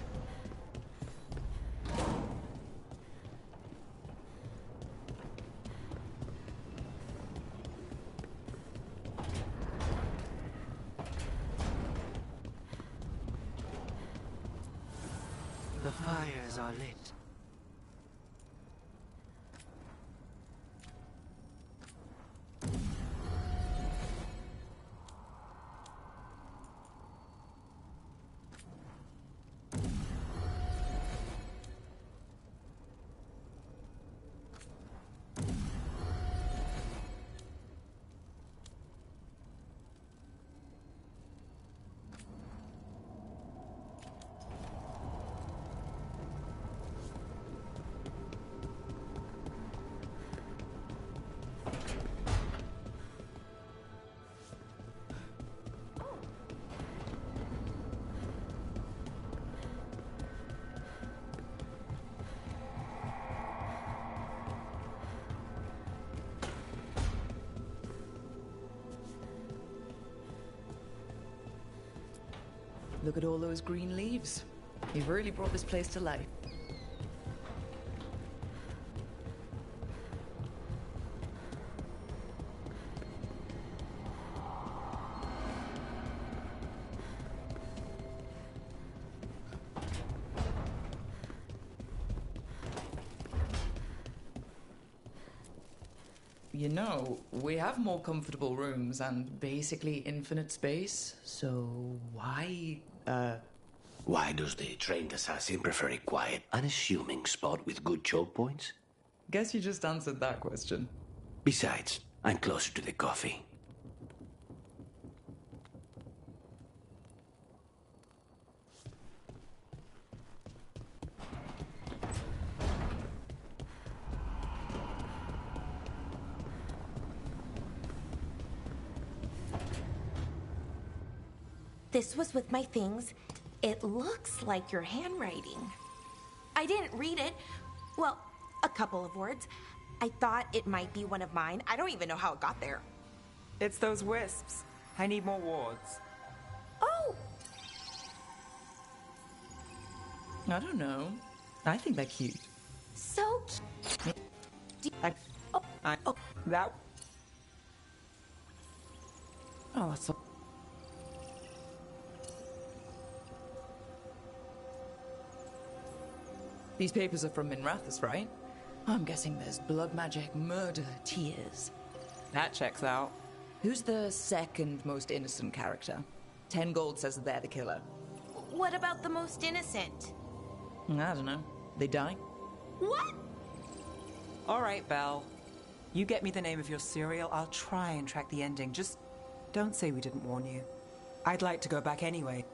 The fires are lit. Look at all those green leaves. You've really brought this place to life. You know, we have more comfortable rooms and basically infinite space, so why, Why does the trained assassin prefer a quiet, unassuming spot with good choke points? Guess you just answered that question. Besides, I'm closer to the coffee. This was with my things. It looks like your handwriting. I didn't read it. Well, a couple of words. I thought it might be one of mine. I don't even know how it got there. It's those wisps. I need more wards. Oh! I don't know. I think they're cute. So cute. That... Oh, that's so... These papers are from Minrathous, right? I'm guessing there's blood magic, murder, tears. That checks out. Who's the second most innocent character? 10 gold says they're the killer. What about the most innocent? I don't know. They die? What? All right, Belle. You get me the name of your serial, I'll try and track the ending. Just don't say we didn't warn you. I'd like to go back anyway.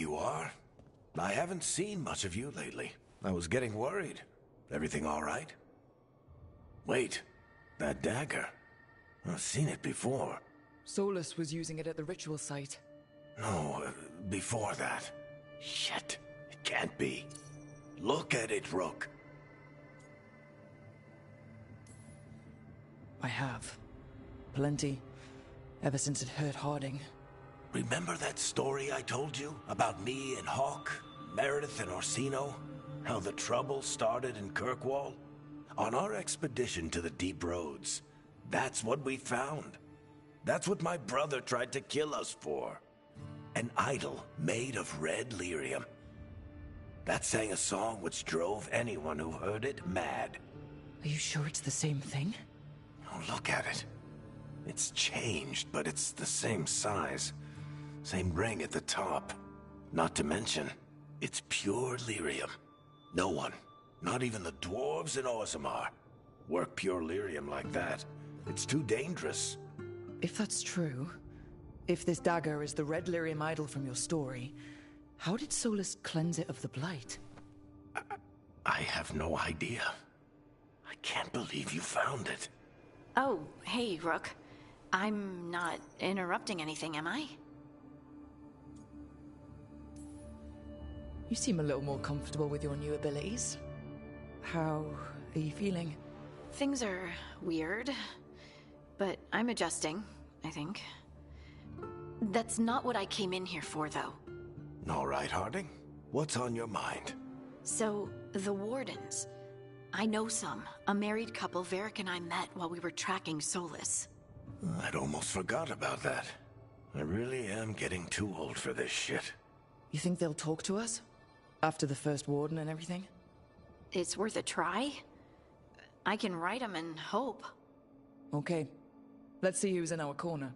you are. I haven't seen much of you lately. I was getting worried. Everything all right? Wait, that dagger. I've seen it before. Solus was using it at the ritual site. No, before that. Shit, it can't be. Look at it, Rook. I have. Plenty. Ever since it hurt Harding. Remember that story I told you about me and Hawk, Meredith and Orsino? How the trouble started in Kirkwall? On our expedition to the Deep Roads, that's what we found. That's what my brother tried to kill us for. An idol made of red lyrium. That sang a song which drove anyone who heard it mad. Are you sure it's the same thing? Oh, look at it. It's changed, but it's the same size. Same ring at the top. Not to mention, it's pure lyrium. No one, not even the dwarves in Orzammar, work pure lyrium like that. It's too dangerous. If that's true, if this dagger is the red lyrium idol from your story, how did Solus cleanse it of the blight? I have no idea. I can't believe you found it. Oh, hey, Rook. I'm not interrupting anything, am I? You seem a little more comfortable with your new abilities. How are you feeling? Things are weird, but I'm adjusting, I think. That's not what I came in here for, though. All right, Harding. What's on your mind? So, the Wardens. I know some. A married couple Varric and I met while we were tracking Solus. I'd almost forgot about that. I really am getting too old for this shit. You think they'll talk to us? After the first Warden and everything? It's worth a try. I can write them and hope. Okay. Let's see who's in our corner.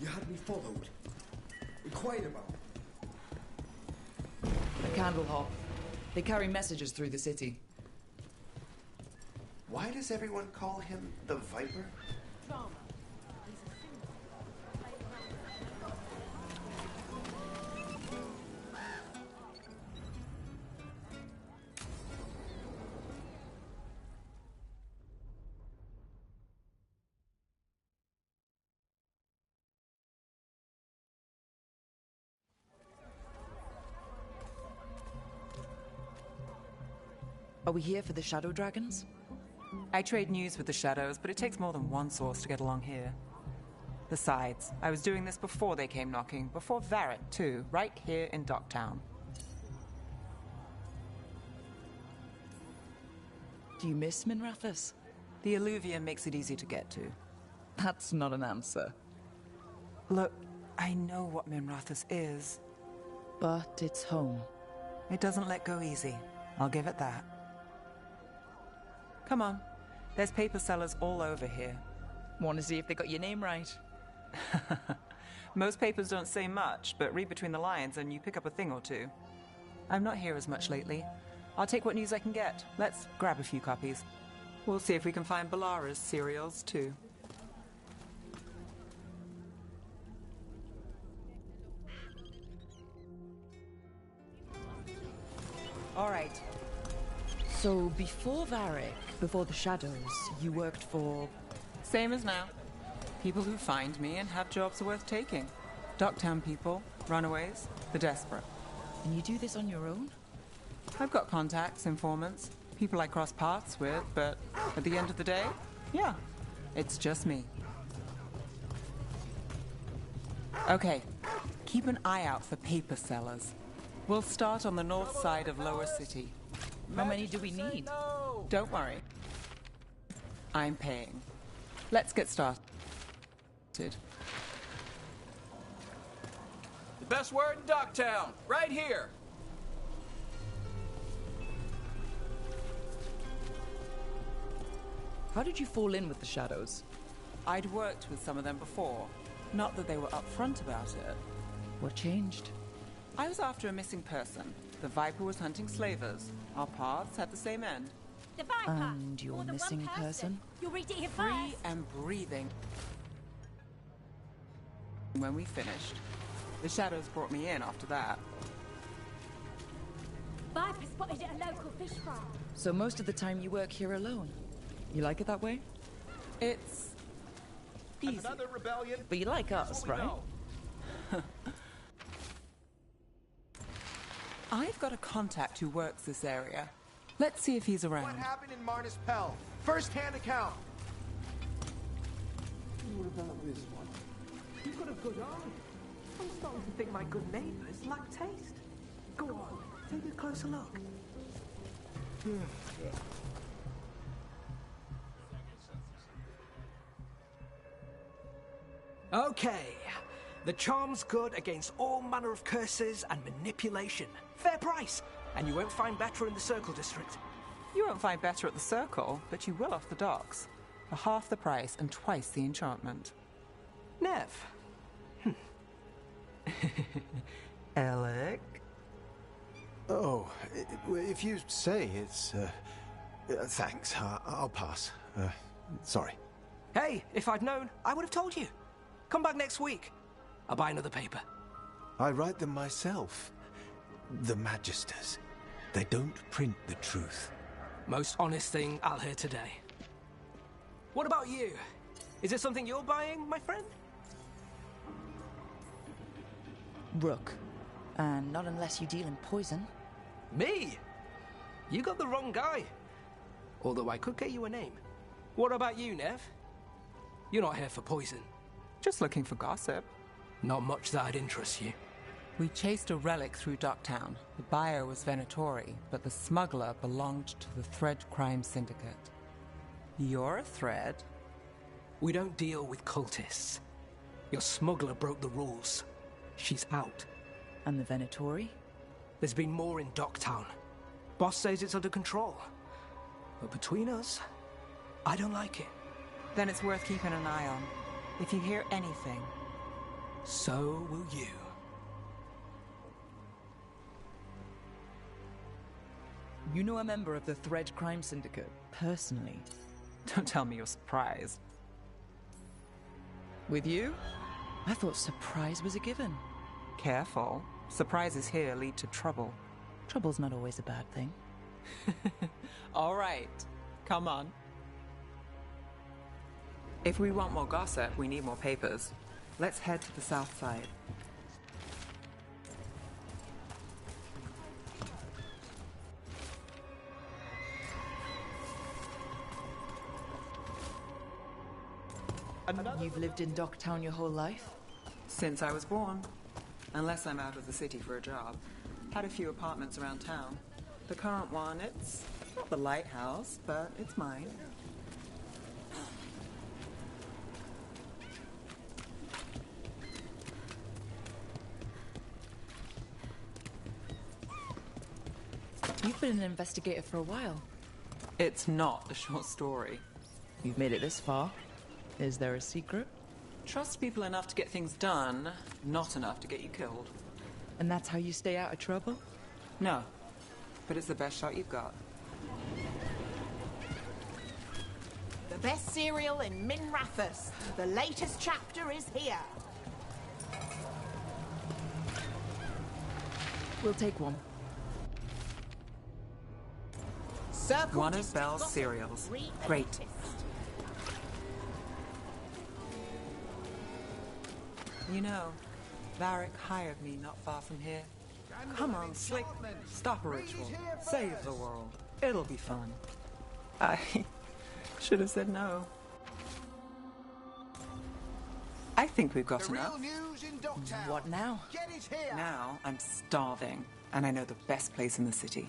You had me followed. Inquired about. A candle hop. They carry messages through the city. Why does everyone call him the Viper? Are we here for the Shadow Dragons? I trade news with the Shadows, but it takes more than one source to get along here. Besides, I was doing this before they came knocking, before Varric, too, right here in Docktown. Do you miss Minrathous? The Alluvium makes it easy to get to. That's not an answer. Look, I know what Minrathous is. But it's home. It doesn't let go easy. I'll give it that. Come on. There's paper sellers all over here. Want to see if they got your name right? Most papers don't say much, but read between the lines and you pick up a thing or two. I'm not here as much lately. I'll take what news I can get. Let's grab a few copies. We'll see if we can find Balara's serials, too. All right. So before Varric, before the Shadows, you worked for... Same as now. People who find me and have jobs worth taking. Docktown people, runaways, the desperate. And you do this on your own? I've got contacts, informants. People I cross paths with, but at the end of the day, yeah, it's just me. Okay, keep an eye out for paper sellers. We'll start on the north side of Lower City. How many do we need? Don't worry. I'm paying. Let's get started. The best word in Ducktown, right here. How did you fall in with the Shadows? I'd worked with some of them before. Not that they were upfront about it. What changed? I was after a missing person. The Viper was hunting slavers. Our paths had the same end. The Viper! And your missing person? You'll read it here Free first. and breathing. When we finished, the Shadows brought me in after that. Viper spotted at a local fish farm. So most of the time you work here alone? You like it that way? It's easy. Another rebellion. But you like us, right? I've got a contact who works this area. Let's see if he's around. What happened in Marnus Pell? First-hand account. What about this one? You've got a good eye. I'm starting to think my good neighbours lack taste. Go on, take a closer look. Okay. The charm's good against all manner of curses and manipulation. Fair price. And you won't find better in the Circle District. You won't find better at the Circle, but you will off the docks. For half the price and twice the enchantment. Nev. Alec? Oh, if you say it's... thanks, I'll pass. Sorry. Hey, if I'd known, I would have told you. Come back next week. I'll buy another paper. I write them myself. The Magisters. They don't print the truth. Most honest thing I'll hear today. What about you? Is it something you're buying, my friend? Rook. And not unless you deal in poison. Me? You got the wrong guy. Although I could get you a name. What about you, Nev? You're not here for poison. Just looking for gossip. Not much that'd interest you. We chased a relic through Ducktown. The buyer was Venatori, but the smuggler belonged to the Thread Crime Syndicate. You're a Thread? We don't deal with cultists. Your smuggler broke the rules. She's out. And the Venatori? There's been more in Ducktown. Boss says it's under control. But between us, I don't like it. Then it's worth keeping an eye on. If you hear anything... So will you. You know a member of the Thread Crime Syndicate, personally? Don't tell me you're surprised. With you? I thought surprise was a given. Careful. Surprises here lead to trouble. Trouble's not always a bad thing. All right. Come on. If we want more gossip, we need more papers. Let's head to the south side. You've lived in Ducktown your whole life? Since I was born. Unless I'm out of the city for a job. Had a few apartments around town. The current one, it's not the lighthouse, but it's mine. You've been an investigator for a while. It's not a short story. You've made it this far. Is there a secret? Trust people enough to get things done, not enough to get you killed. And that's how you stay out of trouble? No, but it's the best shot you've got. The best cereal in Minrathous. The latest chapter is here. We'll take one. Circle One of Belle's cereals. Great. You know, Varric hired me not far from here. Come on, Slick. Stop a ritual. Save the world. It'll be fun. I should have said no. I think we've got enough. What now? Now I'm starving, and I know the best place in the city.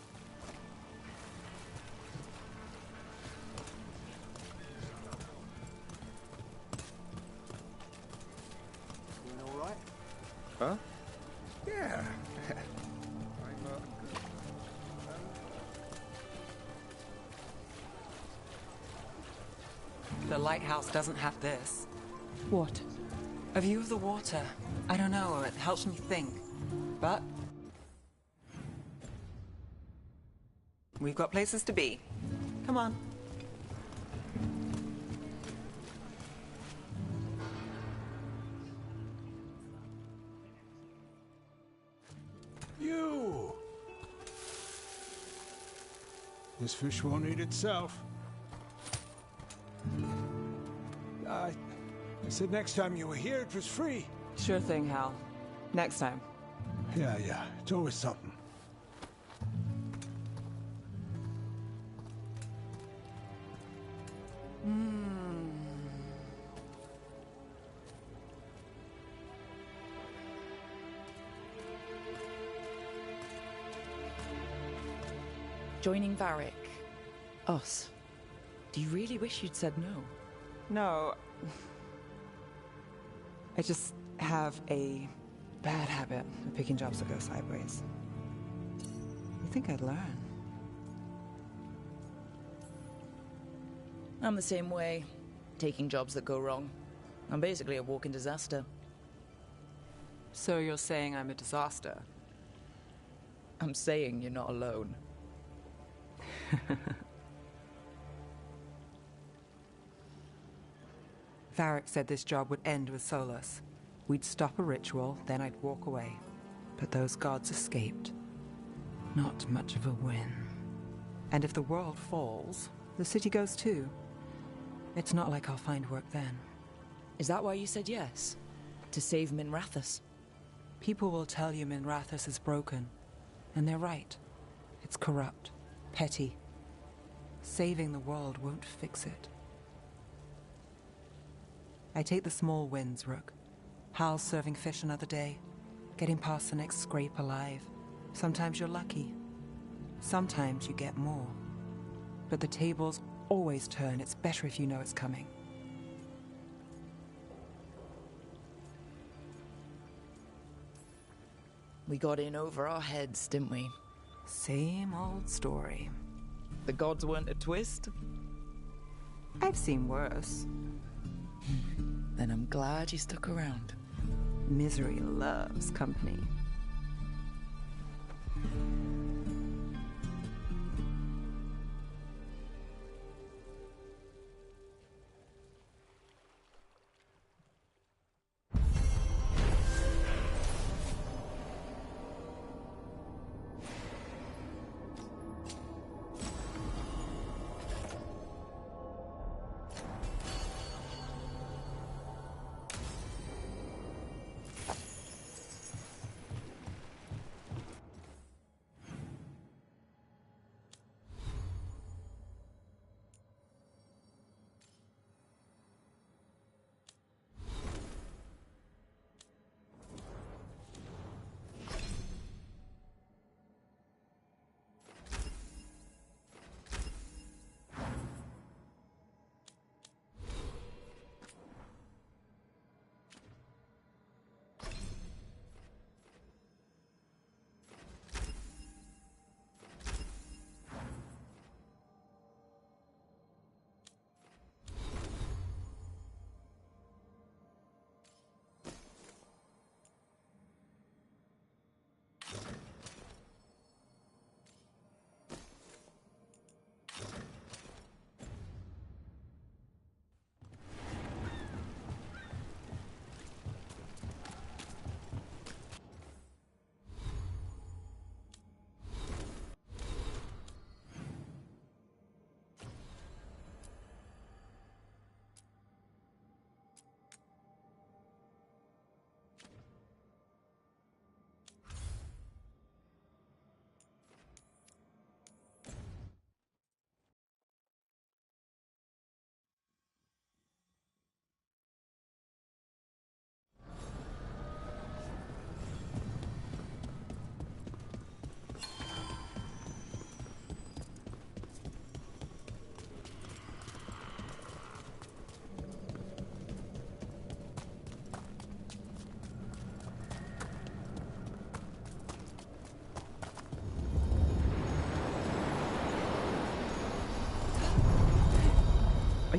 Doing all right? Huh? Yeah. The lighthouse doesn't have this. What? A view of the water. I don't know, it helps me think. But we've got places to be. Come on. You! This fish won't eat itself. I said next time you were here, it was free. Sure thing, Hal. Next time. Yeah, it's always something. Joining Varric. Us. Do you really wish you'd said no? No. I just have a bad habit of picking jobs that go sideways. You think I'd learn? I'm the same way. Taking jobs that go wrong. I'm basically a walking disaster. So you're saying I'm a disaster? I'm saying you're not alone. Varric said this job would end with Solus. We'd stop a ritual, then I'd walk away. But those gods escaped. Not much of a win. And if the world falls, the city goes too. It's not like I'll find work then. Is that why you said yes? To save Minrathous? People will tell you Minrathous is broken. And they're right. It's corrupt. Petty. Saving the world won't fix it. I take the small wins, Rook. Hal's serving fish another day. Getting past the next scrape alive. Sometimes you're lucky. Sometimes you get more. But the tables always turn. It's better if you know it's coming. We got in over our heads, didn't we? Same old story. The gods weren't a twist? I've seen worse. Then I'm glad you stuck around. Misery loves company.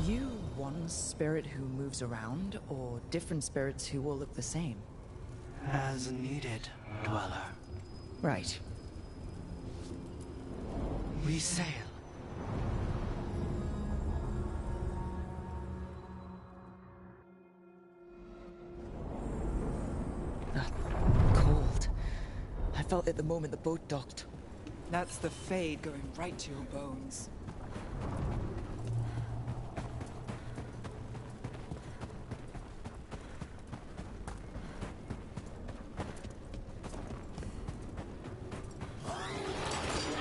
you one spirit who moves around, or different spirits who all look the same? As needed, Dweller. Right. We sail. Cold. I felt it the moment the boat docked. That's the Fade going right to your bones.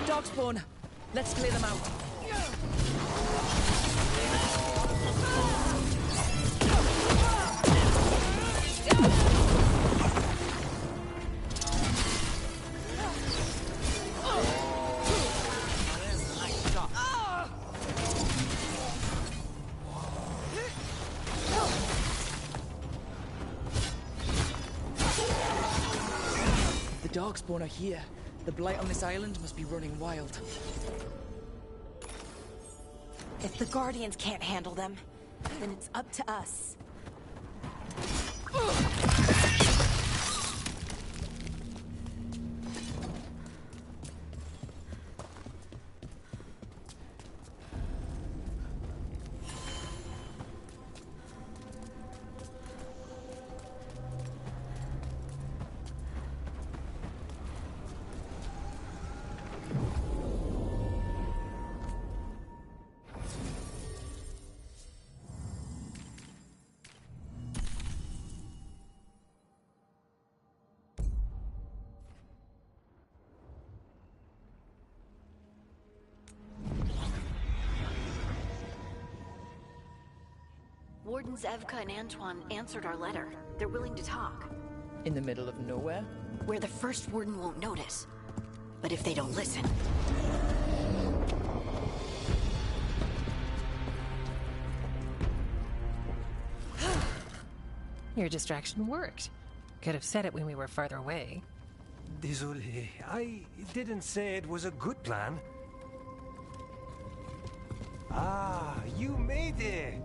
Darkspawn! Let's clear them out. The Darkspawn are here. The blight on this island must be running wild. If the Guardians can't handle them, then it's up to us. Wardens Evka and Antoine answered our letter. They're willing to talk. In the middle of nowhere? Where the first warden won't notice. But if they don't listen... Your distraction worked. Could have said it when we were farther away. Désolé, I didn't say it was a good plan. Ah, you made it!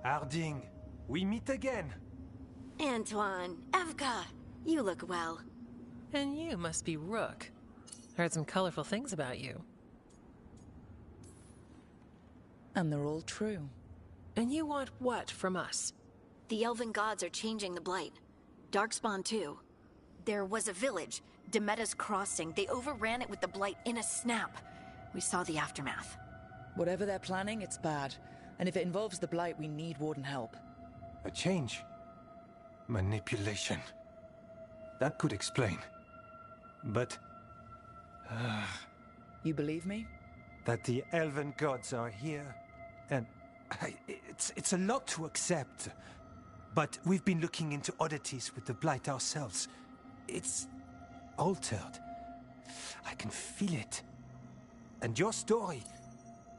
Harding, we meet again. Antoine, Evka, you look well. And you must be Rook. Heard some colorful things about you. And they're all true. And you want what from us? The Elven gods are changing the Blight. Darkspawn too. There was a village, Demeta's Crossing. They overran it with the Blight in a snap. We saw the aftermath. Whatever they're planning, it's bad. And if it involves the Blight, we need Warden help. A change. Manipulation. That could explain. But... You believe me? that the Elven gods are here, and... it's a lot to accept. But we've been looking into oddities with the Blight ourselves. It's... altered. I can feel it. And your story...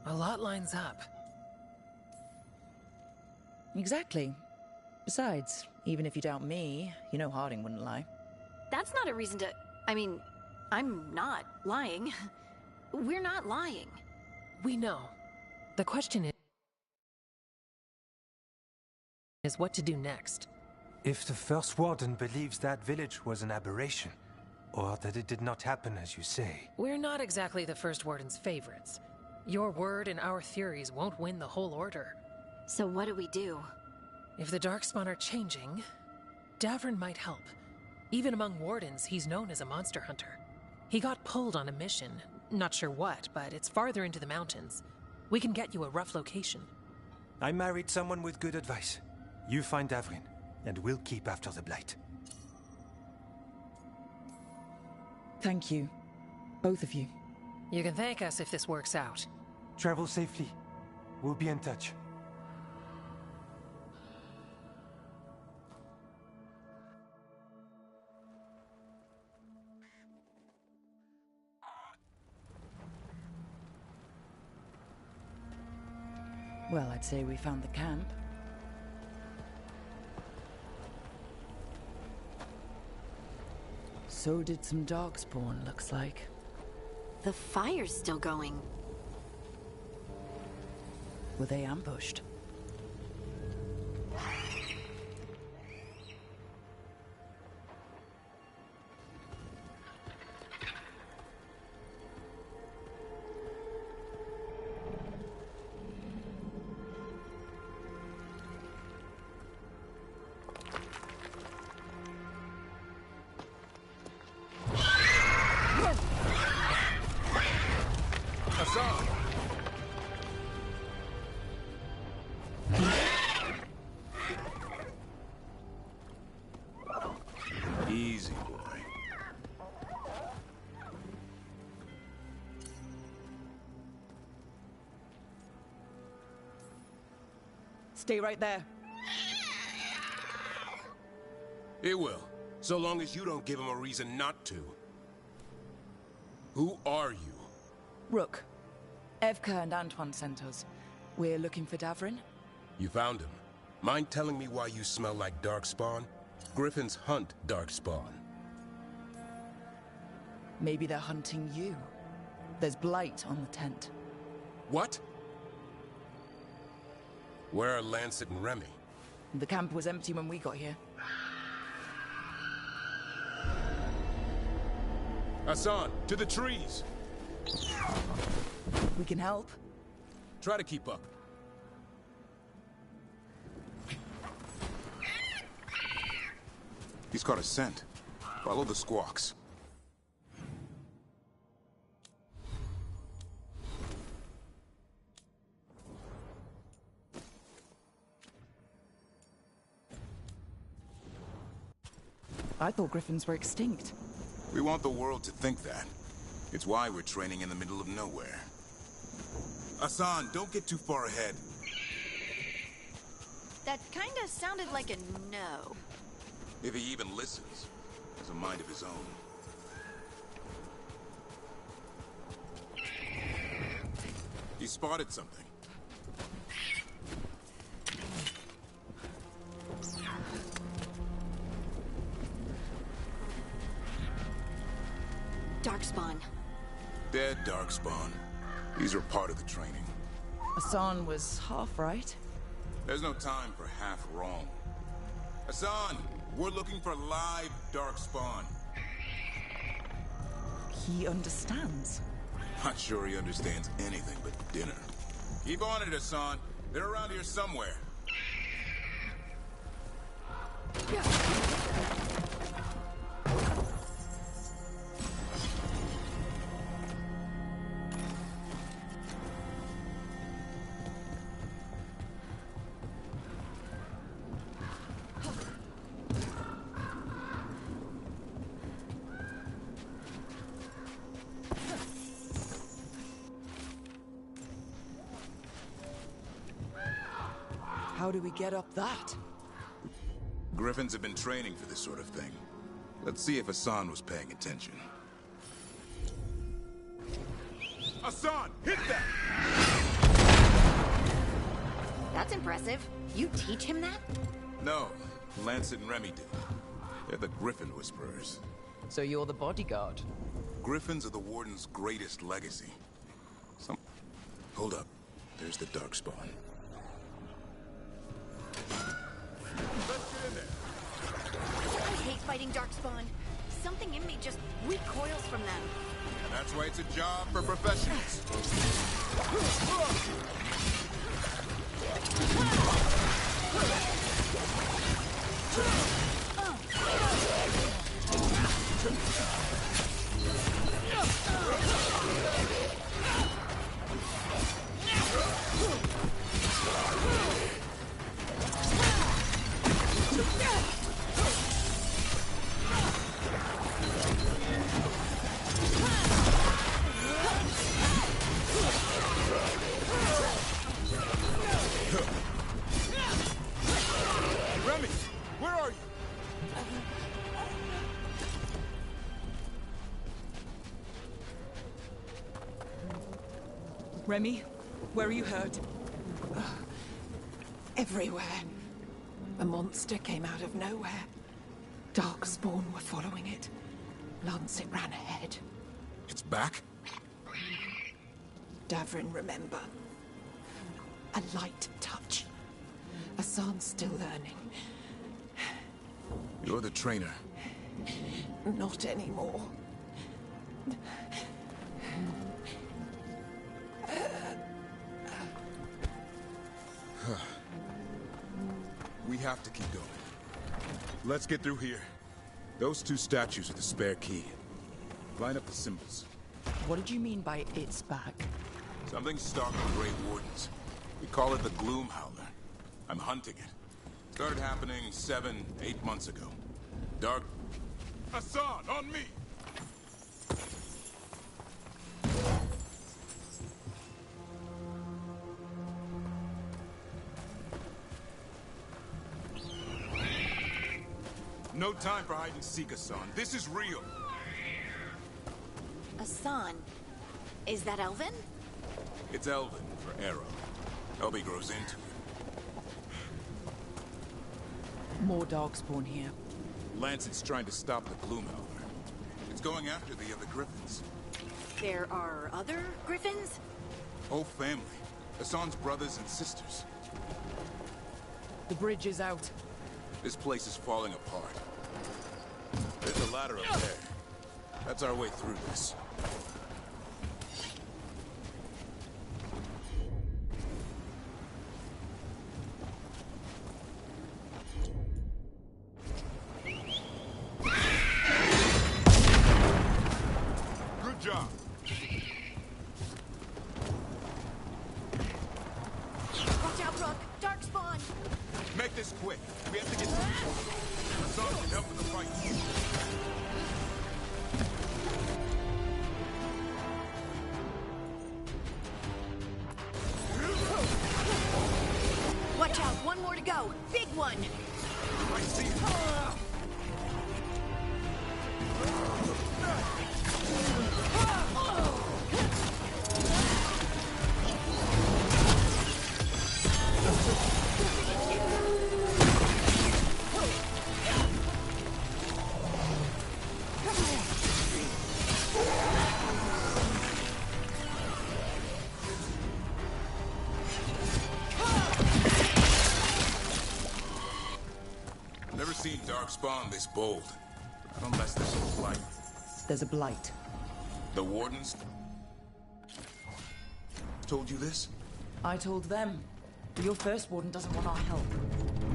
A lot lines up. Exactly. Besides, even if you doubt me, you know Harding wouldn't lie. That's not a reason to... I mean, I'm not lying. We're not lying. We know. The question is what to do next. If the First Warden believes that village was an aberration, or that it did not happen as you say... We're not exactly the First Warden's favorites. Your word and our theories won't win the whole order. So what do we do? If the Darkspawn are changing, Davrin might help. Even among Wardens, he's known as a monster hunter. He got pulled on a mission. Not sure what, but it's farther into the mountains. We can get you a rough location. I married someone with good advice. You find Davrin, and we'll keep after the Blight. Thank you. Both of you. You can thank us if this works out. Travel safely. We'll be in touch. Well, I'd say we found the camp. So did some Darkspawn, looks like. The fire's still going. Were they ambushed? Easy, boy. Stay right there. It will, so long as you don't give him a reason not to. Who are you? Rook. Evka and Antoine sent us. We're looking for Davrin. You found him. Mind telling me why you smell like Darkspawn? Griffins hunt Darkspawn. Maybe they're hunting you. There's blight on the tent. What? Where are Lancet and Remy? The camp was empty when we got here. Hassan, to the trees! We can help. Try to keep up. He's got a scent. Follow the squawks. I thought griffins were extinct. We want the world to think that. It's why we're training in the middle of nowhere. Hassan, don't get too far ahead. That kinda sounded like a no. If he even listens, has a mind of his own. He spotted something. Darkspawn. Dead Darkspawn. These are part of the training. Hassan was half right. There's no time for half wrong. Hassan, we're looking for live Darkspawn. He understands. Not sure he understands anything but dinner. Keep on it, Hassan. They're around here somewhere. How do we get up that? Griffins have been training for this sort of thing. Let's see if Hassan was paying attention. Hassan, hit that! That's impressive. You teach him that? No, Lancet and Remy do. They're the Griffin Whisperers. So you're the bodyguard? Griffins are the Warden's greatest legacy. Hold up. There's the Darkspawn. I hate fighting Darkspawn. Something in me just recoils from them. And that's why it's a job for professionals. Remy, where are you? Remy, where are you hurt? Everywhere. A monster came out of nowhere. Darkspawn were following it. Lancet ran ahead. It's back? Davrin, remember. A light touch. Hassan's still learning. You're the trainer. Not anymore. We have to keep going. Let's get through here. Those two statues are the spare key. Line up the symbols. What did you mean by it's back? Something stalking Grey Wardens. We call it the Gloom Howler. I'm hunting it. Started happening 7, 8 months ago. Dark... Hassan, on me! No time for hide and seek, Hassan. This is real. Hassan? Is that Elven? It's Elven for arrow. Elby grows into it. More darkspawn here. Lancet's trying to stop the Gloom Howler. It's going after the other Griffins. There are other Griffins? Whole family. Hassan's brothers and sisters. The bridge is out. This place is falling apart. There's a ladder up there. That's our way through this. Good job. Watch out, Rook! Darkspawn! Make this quick. We have to get through. Hassan can help with the fight. Watch out! One more to go! Big one! I see it. Never seen Darkspawn this bold. Unless there's a blight. There's a blight. The Wardens told you this? I told them. Your first warden doesn't want our help.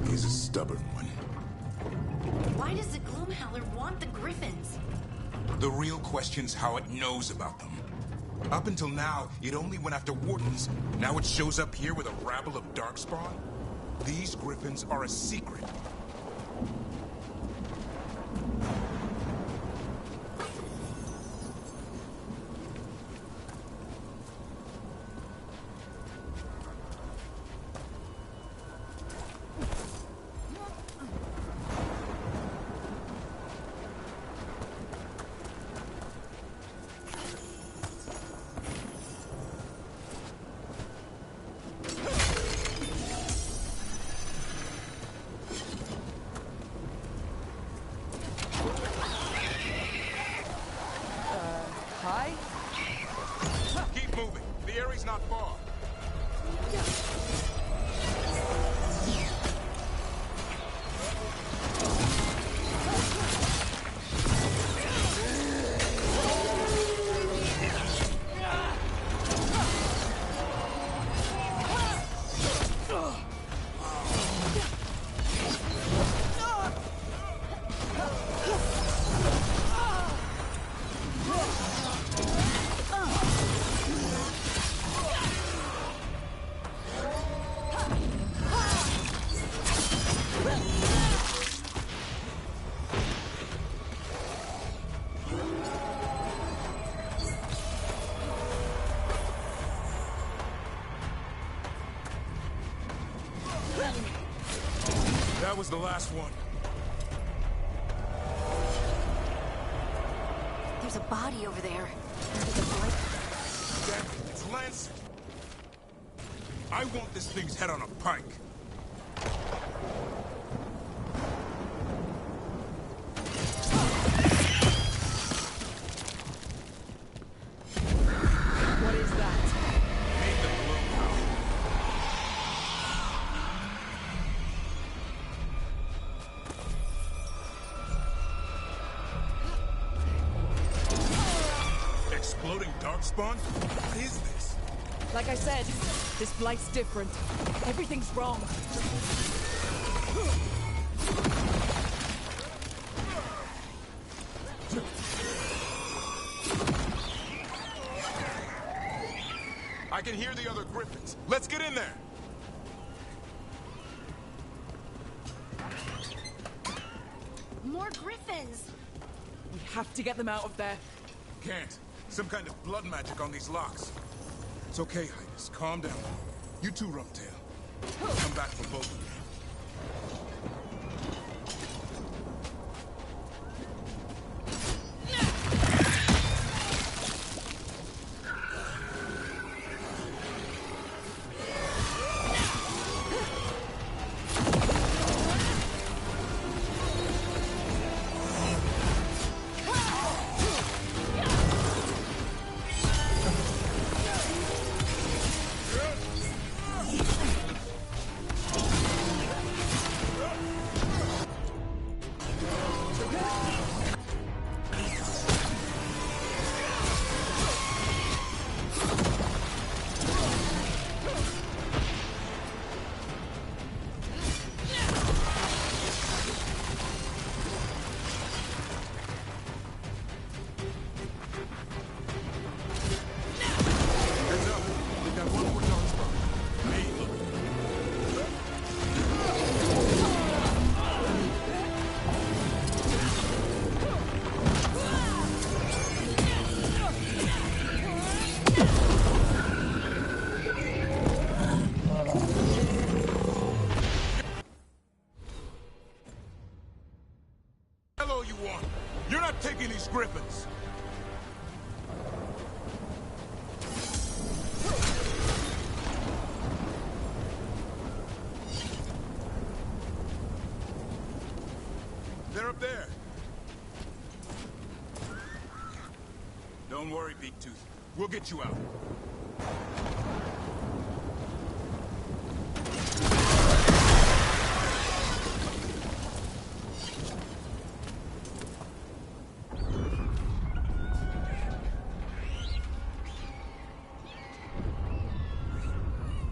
He's a stubborn one. Why does the Gloomhowler want the Griffins? The real question's how it knows about them. Up until now, it only went after Wardens. Now it shows up here with a rabble of Darkspawn? These Griffins are a secret. Hi? Keep moving. The area's not far. That was the last one. There's a body over there. Damn it, it's Lancet. I want this thing's head on a pike. What is that? Made the Gloom Howler. Darkspawn? What is this? Like I said, this blight's different. Everything's wrong. I can hear the other griffins. Let's get in there. More griffins! We have to get them out of there. Can't. Some kind of blood magic on these locks. It's okay, Highness. Calm down. You too, Rumtail. I'll come back for both of you. Hello, you want. You're not taking these griffins. They're up there. Don't worry, Big Tooth. We'll get you out.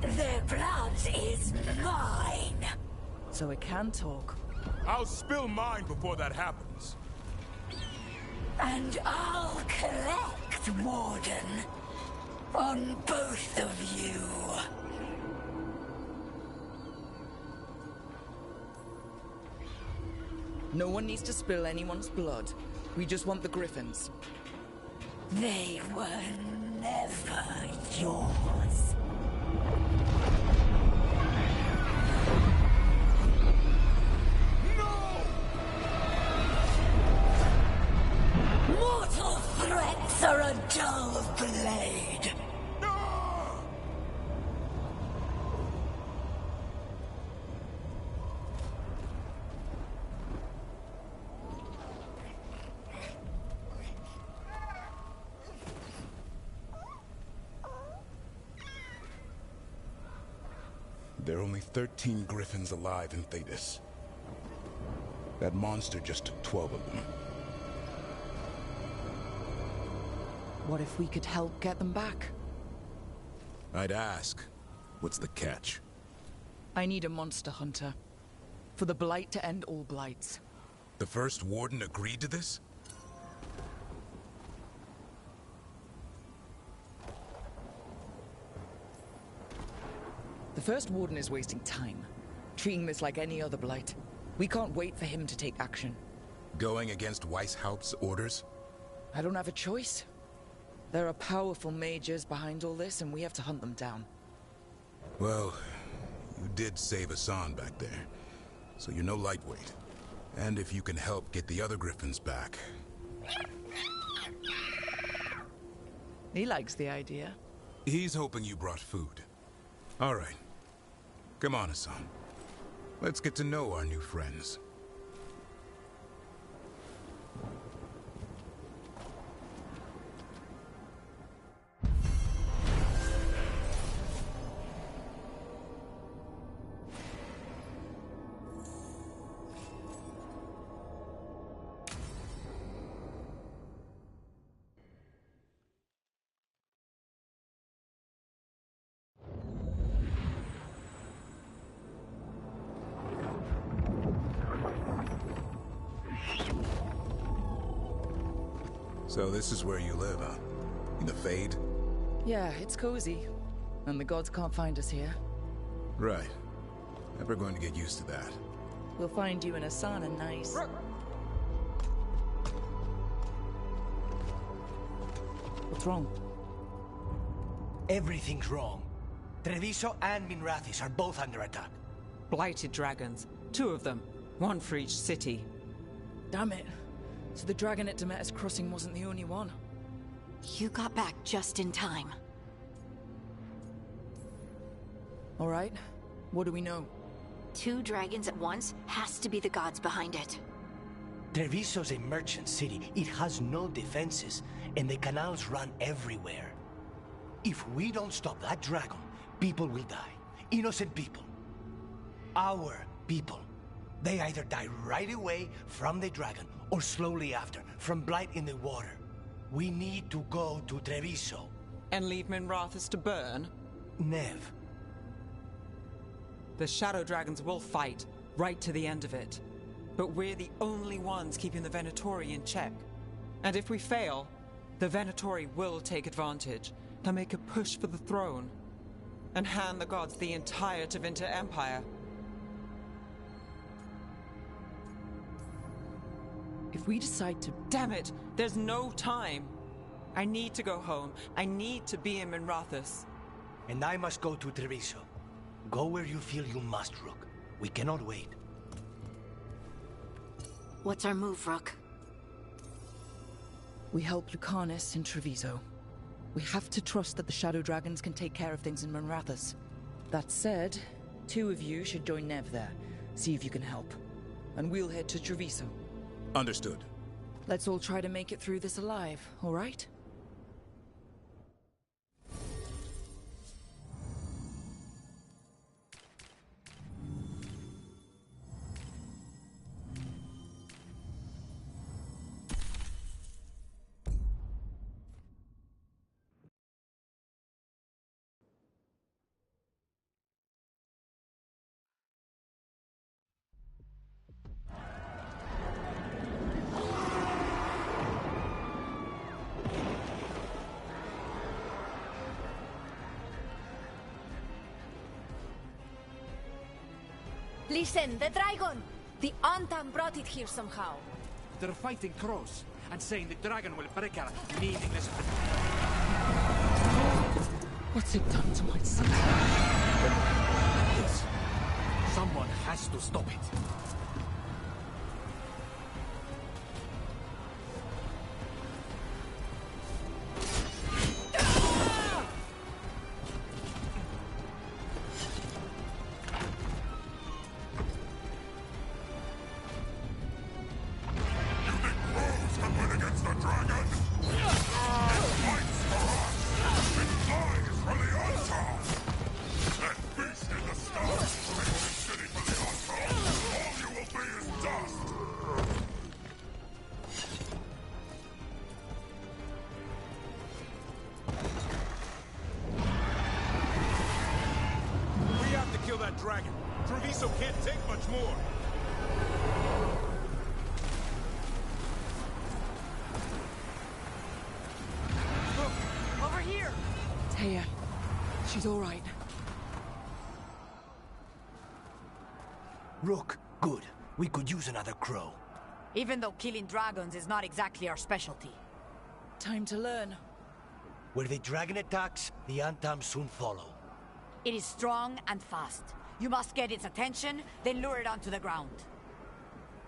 Their blood is mine. So it can talk. I'll spill mine before that happens. And I'll collect, Warden. On both of you. No one needs to spill anyone's blood. We just want the griffins. They were never yours. Mortal threats are a dull blade. There are only 13 griffins alive in Thetis. That monster just took 12 of them. What if we could help get them back? I'd ask, what's the catch? I need a monster hunter. For the Blight to end all blights. The first Warden agreed to this? The first Warden is wasting time, treating this like any other Blight. We can't wait for him to take action. Going against Weishaupt's orders? I don't have a choice. There are powerful mages behind all this, and we have to hunt them down. Well, you did save Hassan back there, so you're no lightweight. And if you can help get the other griffins back... He likes the idea. He's hoping you brought food. All right. Come on, Hassan. Let's get to know our new friends. So this is where you live, huh? In the Fade? Yeah, it's cozy. And the gods can't find us here. Right. Never going to get used to that. We'll find you in a sauna nice. What's wrong? Everything's wrong. Treviso and Minrathis are both under attack. Blighted dragons. 2 of them. 1 for each city. Damn it. So the dragon at Demeter's Crossing wasn't the only one. You got back just in time. All right. What do we know? 2 dragons at once has to be the gods behind it. Treviso's a merchant city. It has no defenses, and the canals run everywhere. If we don't stop that dragon, people will die. Innocent people. Our people. They either die right away from the dragon, or slowly after, from blight in the water. We need to go to Treviso. And leave Minrathis to burn? Nev. The Shadow Dragons will fight, right to the end of it. But we're the only ones keeping the Venatori in check. And if we fail, the Venatori will take advantage. They'll make a push for the throne. And hand the gods the entire Tevinter Empire. If we decide to... Damn it! There's no time! I need to go home. I need to be in Minrathis. And I must go to Treviso. Go where you feel you must, Rook. We cannot wait. What's our move, Rook? We help Lucanus in Treviso. We have to trust that the Shadow Dragons can take care of things in Minrathis. That said, 2 of you should join Nev there. See if you can help. And we'll head to Treviso. Understood. Let's all try to make it through this alive, all right? Listen, the dragon! The Antam brought it here somehow. They're fighting crows and saying the dragon will break our meaningless... What's it done to my son? Yes. Someone has to stop it. Dragon. Treviso can't take much more. Look, over here. Taya, she's all right. Rook, good. We could use another crow. Even though killing dragons is not exactly our specialty. Time to learn. Where the dragon attacks, the Antam soon follow. It is strong and fast. You must get its attention, then lure it onto the ground.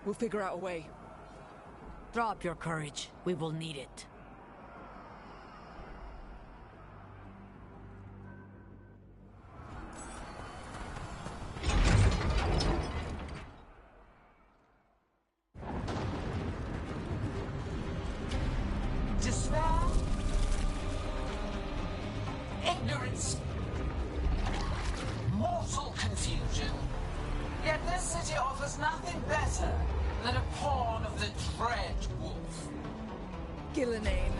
We'll figure out a way. Drop your courage. We will need it. Despair? Ignorance? Mortal confusion. Yet this city offers nothing better than a pawn of the Dread Wolf. Gillenane.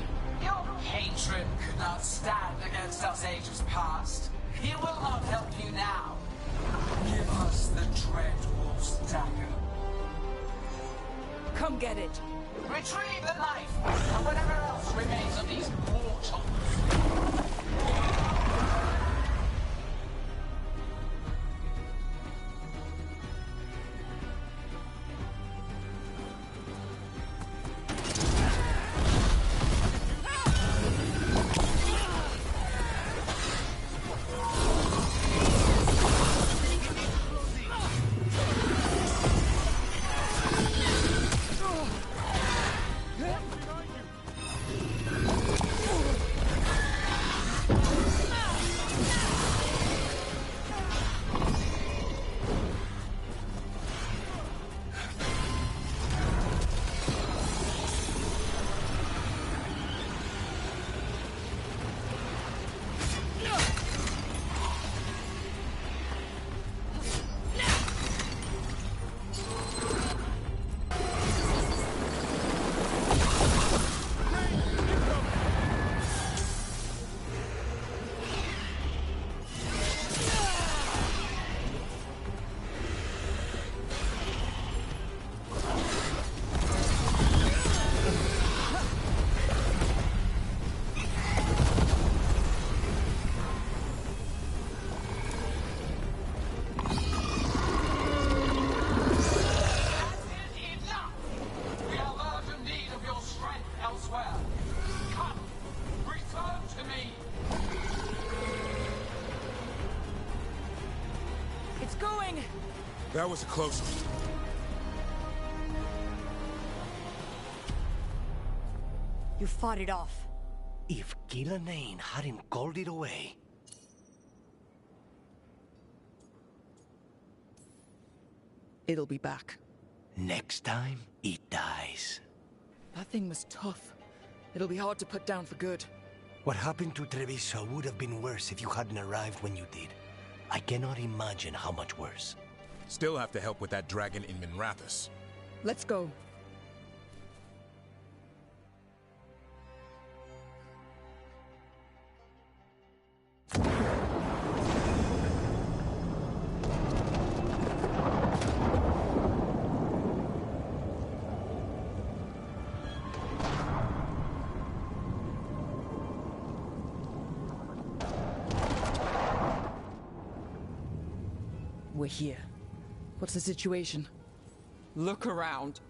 Your hatred could not stand against us ages past. He will not help you now. Give us the Dread Wolf's dagger. Come get it. Retrieve the knife, and whatever else going! That was a close one. You fought it off. If Gillenane hadn't called it away... It'll be back. Next time, it dies. That thing was tough. It'll be hard to put down for good. What happened to Treviso would have been worse if you hadn't arrived when you did. I cannot imagine how much worse. Still have to help with that dragon in Minrathous. Let's go. We're here. What's the situation? Look around.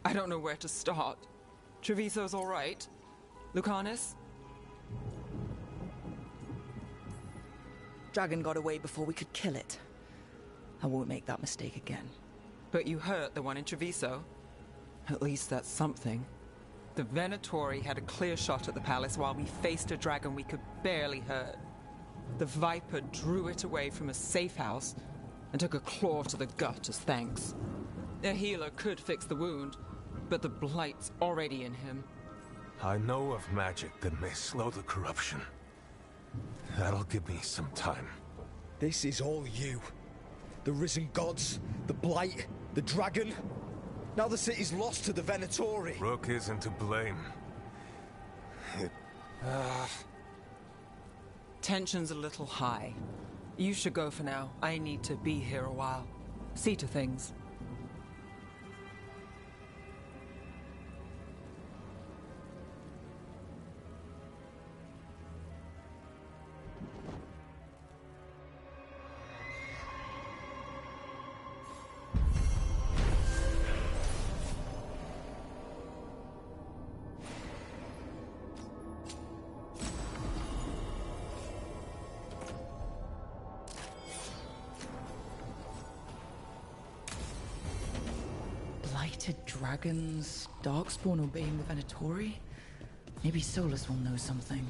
I don't know where to start. Treviso's all right. Lucanus? Dragon got away before we could kill it. I won't make that mistake again. But you hurt the one in Treviso. At least that's something. The Venatori had a clear shot at the palace while we faced a dragon we could barely hurt. The Viper drew it away from a safe house and took a claw to the gut as thanks. A healer could fix the wound, but the Blight's already in him. I know of magic that may slow the corruption. That'll give me some time. This is all you. The risen gods, the Blight, the dragon. Now the city's lost to the Venatori. Rook isn't to blame. Tension's a little high. You should go for now. I need to be here a while. See to things. Blighted dragons, Darkspawn obeying the Venatori? Maybe Solus will know something.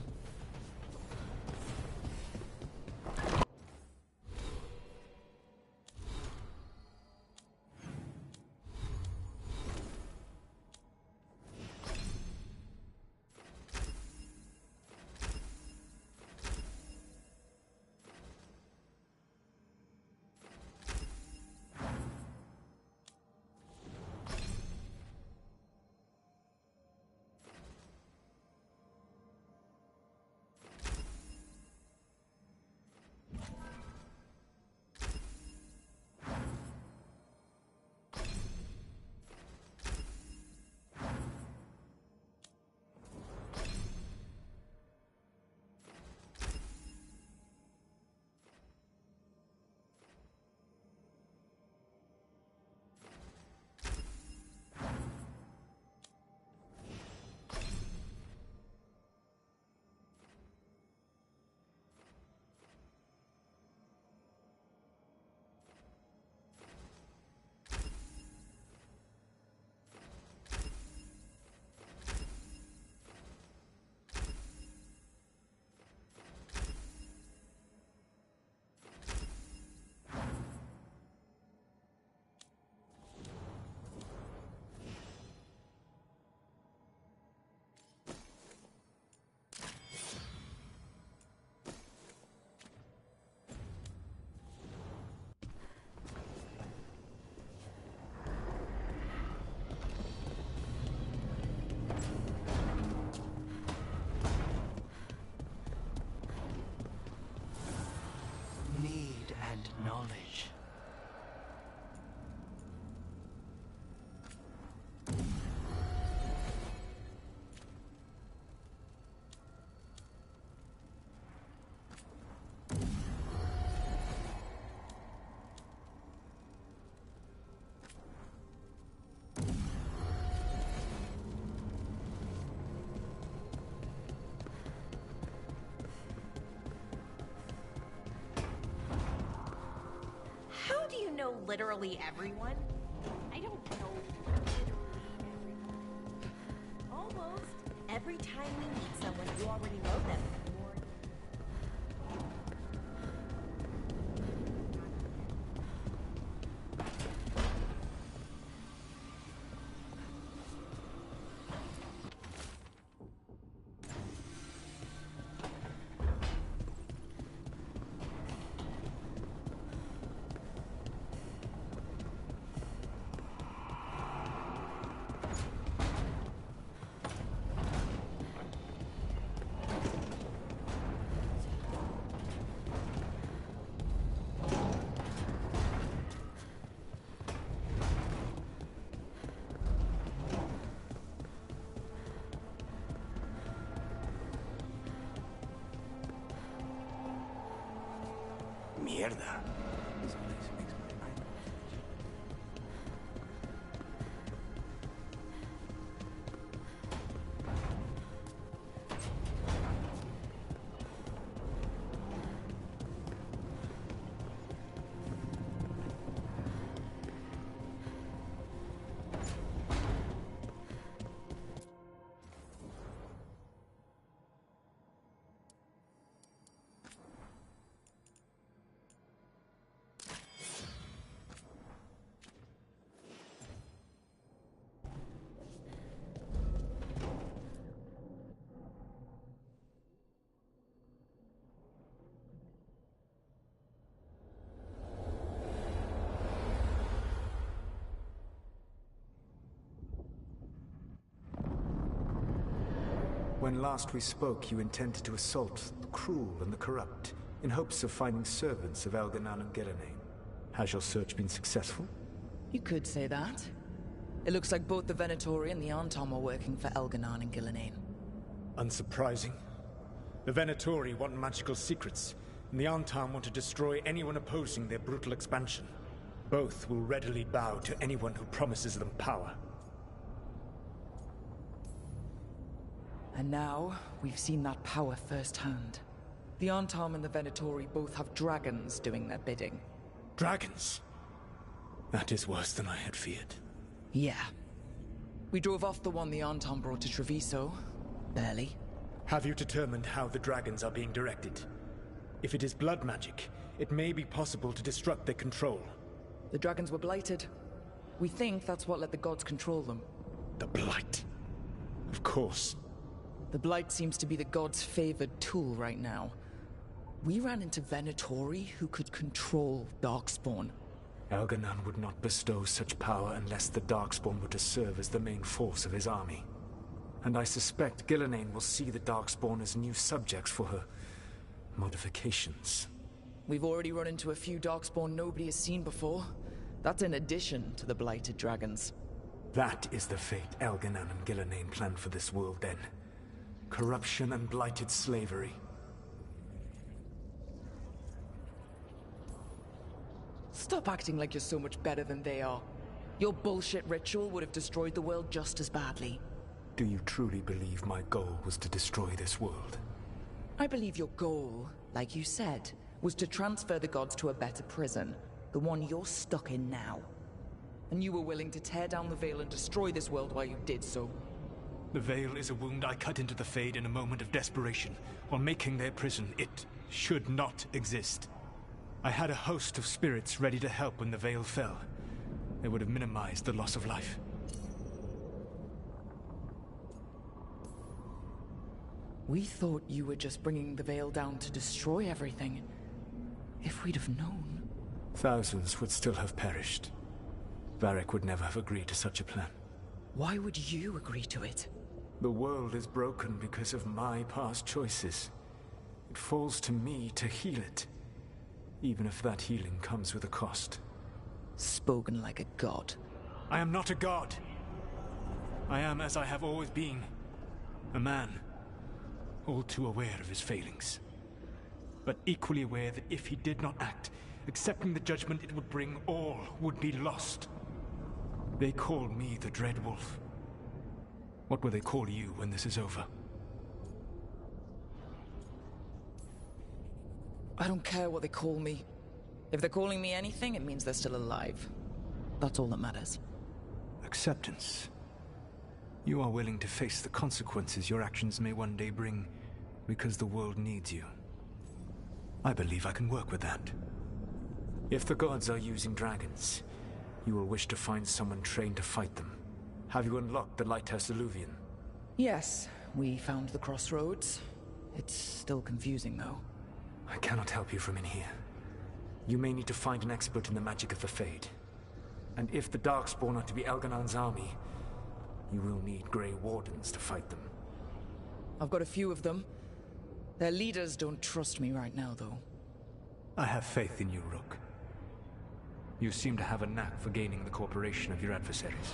Need and knowledge. know literally everyone. I don't know literally everyone. Almost. Every time we meet someone, you already know them. Mierda. When last we spoke, you intended to assault the cruel and the corrupt, in hopes of finding servants of Elganan and Gillenane. Has your search been successful? You could say that. It looks like both the Venatori and the Antom are working for Elganan and Gillenane. Unsurprising. The Venatori want magical secrets, and the Antom want to destroy anyone opposing their brutal expansion. Both will readily bow to anyone who promises them power. And now, we've seen that power firsthand. The Antom and the Venatori both have dragons doing their bidding. Dragons? That is worse than I had feared. Yeah. We drove off the one the Antom brought to Treviso. Barely. Have you determined how the dragons are being directed? If it is blood magic, it may be possible to disrupt their control. The dragons were blighted. We think that's what let the gods control them. The Blight. Of course. The Blight seems to be the gods' favored tool right now. We ran into Venatori who could control Darkspawn. Elganan would not bestow such power unless the Darkspawn were to serve as the main force of his army. And I suspect Gillenane will see the Darkspawn as new subjects for her modifications. We've already run into a few Darkspawn nobody has seen before. That's in addition to the blighted dragons. That is the fate Elganan and Gillenane planned for this world then. Corruption and blighted slavery. Stop acting like you're so much better than they are. Your bullshit ritual would have destroyed the world just as badly. Do you truly believe my goal was to destroy this world? I believe your goal, like you said, was to transfer the gods to a better prison. The one you're stuck in now. And you were willing to tear down the Veil and destroy this world while you did so. The Veil is a wound I cut into the Fade in a moment of desperation, while making their prison. It should not exist. I had a host of spirits ready to help when the Veil fell. They would have minimized the loss of life. We thought you were just bringing the Veil down to destroy everything. If we'd have known... Thousands would still have perished. Varric would never have agreed to such a plan. Why would you agree to it? The world is broken because of my past choices. It falls to me to heal it. Even if that healing comes with a cost. Spoken like a god. I am not a god. I am as I have always been. A man. All too aware of his failings. But equally aware that if he did not act, accepting the judgment it would bring, all would be lost. They call me the Dread Wolf. What will they call you when this is over? I don't care what they call me. If they're calling me anything, it means they're still alive. That's all that matters. Acceptance. You are willing to face the consequences your actions may one day bring because the world needs you. I believe I can work with that. If the gods are using dragons, you will wish to find someone trained to fight them. Have you unlocked the Lighthouse Illuvian? Yes, we found the crossroads. It's still confusing, though. I cannot help you from in here. You may need to find an expert in the magic of the Fade. And if the Darkspawn are to be Elganon's army, you will need Grey Wardens to fight them. I've got a few of them. Their leaders don't trust me right now, though. I have faith in you, Rook. You seem to have a knack for gaining the cooperation of your adversaries.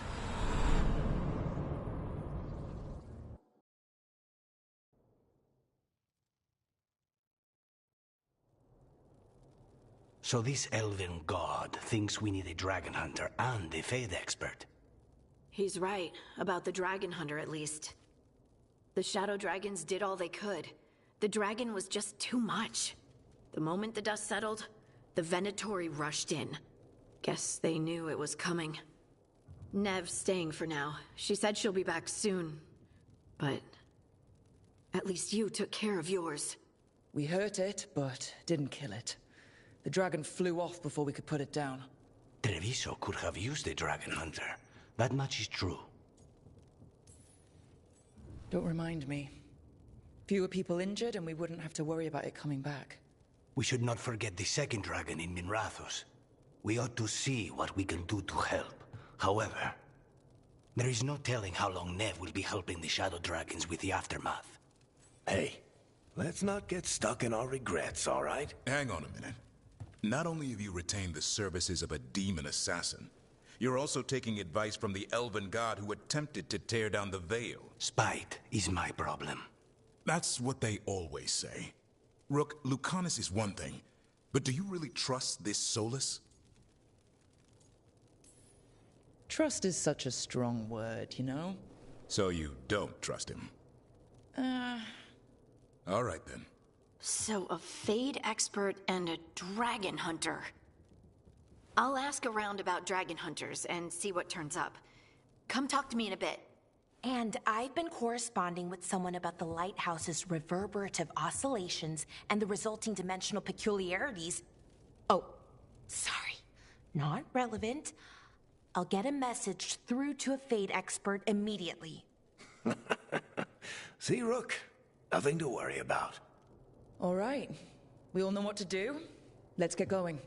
So this elven god thinks we need a dragon hunter and a Fade expert. He's right, about the dragon hunter at least. The shadow dragons did all they could. The dragon was just too much. The moment the dust settled, the Venatori rushed in. Guess they knew it was coming. Nev's staying for now. She said she'll be back soon. But at least you took care of yours. We hurt it, but didn't kill it. The dragon flew off before we could put it down. Treviso could have used a dragon hunter. That much is true. Don't remind me. Fewer people injured and we wouldn't have to worry about it coming back. We should not forget the second dragon in Minrathos. We ought to see what we can do to help. However, there is no telling how long Nev will be helping the Shadow Dragons with the aftermath. Hey, let's not get stuck in our regrets, all right? Hang on a minute. Not only have you retained the services of a demon assassin, you're also taking advice from the elven god who attempted to tear down the Veil. Spite is my problem. That's what they always say. Rook, Lucanus is one thing, but do you really trust this Solus? Trust is such a strong word, you know? So you don't trust him? All right then. So a Fade expert and a dragon hunter. I'll ask around about dragon hunters and see what turns up. Come talk to me in a bit. And I've been corresponding with someone about the lighthouse's reverberative oscillations and the resulting dimensional peculiarities. Oh, sorry. Not relevant. I'll get a message through to a Fade expert immediately. See, Rook? Nothing to worry about. All right. We all know what to do. Let's get going.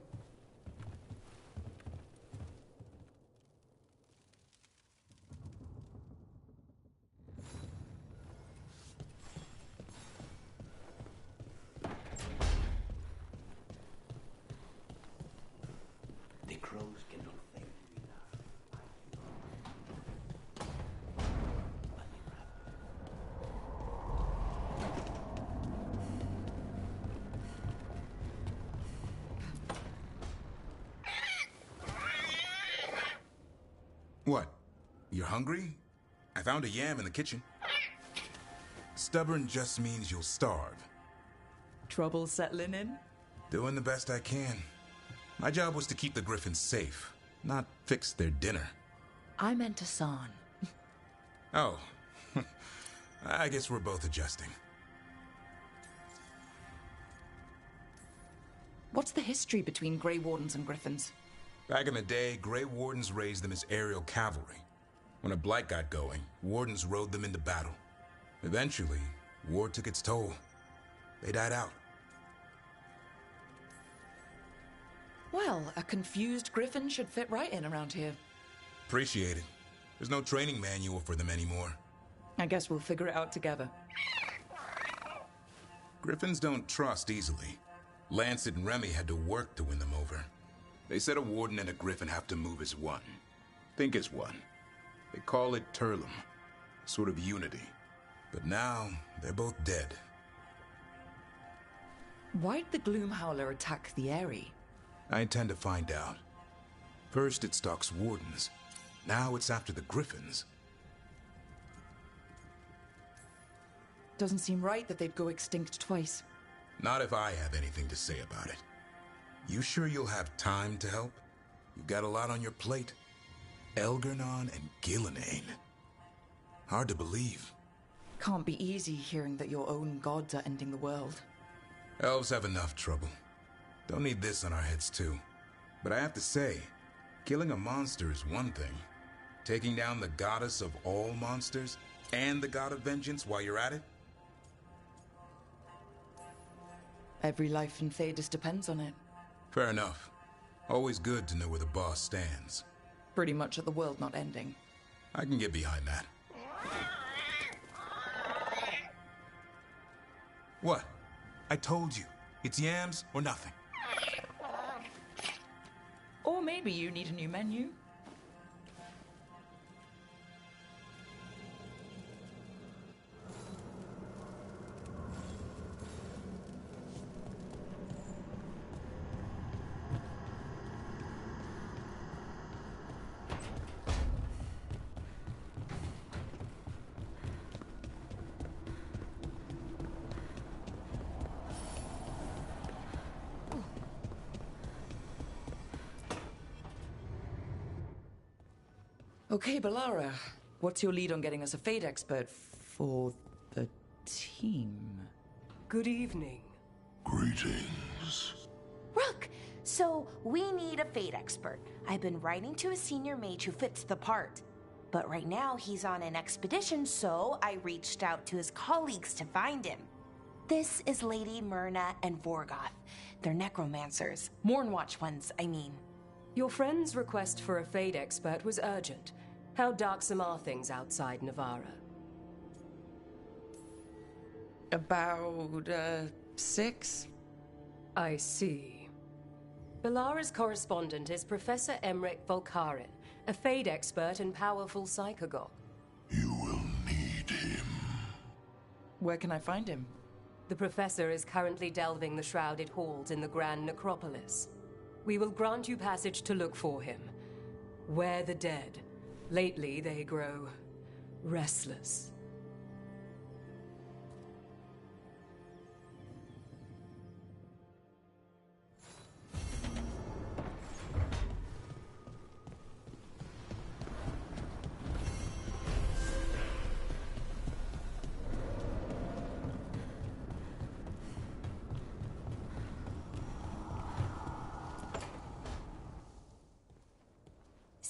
The crows cannot think. What? You're hungry? I found a yam in the kitchen. Stubborn just means you'll starve. Trouble settling in? Doing the best I can. My job was to keep the Griffins safe, not fix their dinner. I meant Hassan. Oh. I guess we're both adjusting. What's the history between Grey Wardens and Griffins? Back in the day, Grey Wardens raised them as aerial cavalry. When a blight got going, Wardens rode them into battle. Eventually, war took its toll. They died out. Well, a confused Griffin should fit right in around here. Appreciate it. There's no training manual for them anymore. I guess we'll figure it out together. Griffins don't trust easily. Lancet and Remy had to work to win them over. They said a Warden and a Griffin have to move as one. Think as one. They call it Turlum. Sort of unity. But now, they're both dead. Why'd the Gloomhowler attack the Eyrie? I intend to find out. First it stalks Wardens. Now it's after the Griffins. Doesn't seem right that they'd go extinct twice. Not if I have anything to say about it. You sure you'll have time to help? You've got a lot on your plate. Elgarnon and Gillenane. Hard to believe. Can't be easy hearing that your own gods are ending the world. Elves have enough trouble. Don't need this on our heads too. But I have to say, killing a monster is one thing. Taking down the goddess of all monsters and the god of vengeance while you're at it? Every life in Thedas depends on it. Fair enough. Always good to know where the boss stands. Pretty much at the world not ending. I can get behind that. What? I told you. It's yams or nothing. Or maybe you need a new menu. Okay, Balara, what's your lead on getting us a Fade expert for the team? Good evening. Greetings. Rook, so we need a Fade expert. I've been writing to a senior mage who fits the part. But right now he's on an expedition, so I reached out to his colleagues to find him. This is Lady Myrna and Vorgoth. They're necromancers. Mournwatch ones, I mean. Your friend's request for a Fade expert was urgent. How darksome are things outside Navara? About, 6? I see. Balara's correspondent is Professor Emmerich Volkaren, a Fade expert and powerful psychagogue. You will need him. Where can I find him? The professor is currently delving the shrouded halls in the Grand Necropolis. We will grant you passage to look for him. Where the dead. Lately, they grow restless.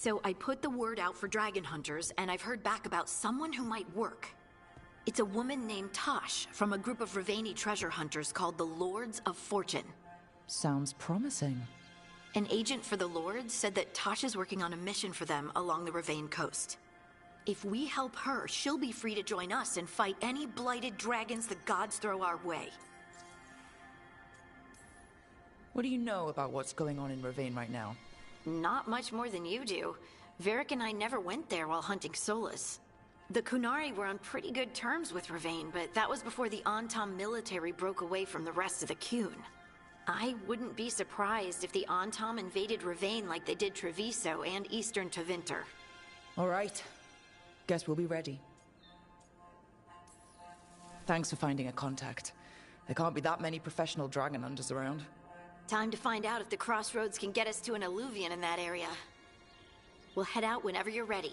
So I put the word out for dragon hunters, and I've heard back about someone who might work. It's a woman named Tosh from a group of Ravani treasure hunters called the Lords of Fortune. Sounds promising. An agent for the Lords said that Tosh is working on a mission for them along the Ravane coast. If we help her, she'll be free to join us and fight any blighted dragons the gods throw our way. What do you know about what's going on in Ravane right now? Not much more than you do. Varric and I never went there while hunting Solus. The Kunari were on pretty good terms with Ravane, but that was before the Antam military broke away from the rest of the Qun. I wouldn't be surprised if the Antam invaded Ravane like they did Treviso and Eastern Tevinter. All right. Guess we'll be ready. Thanks for finding a contact. There can't be that many professional dragon hunters around. Time to find out if the crossroads can get us to an alluvion in that area. We'll head out whenever you're ready.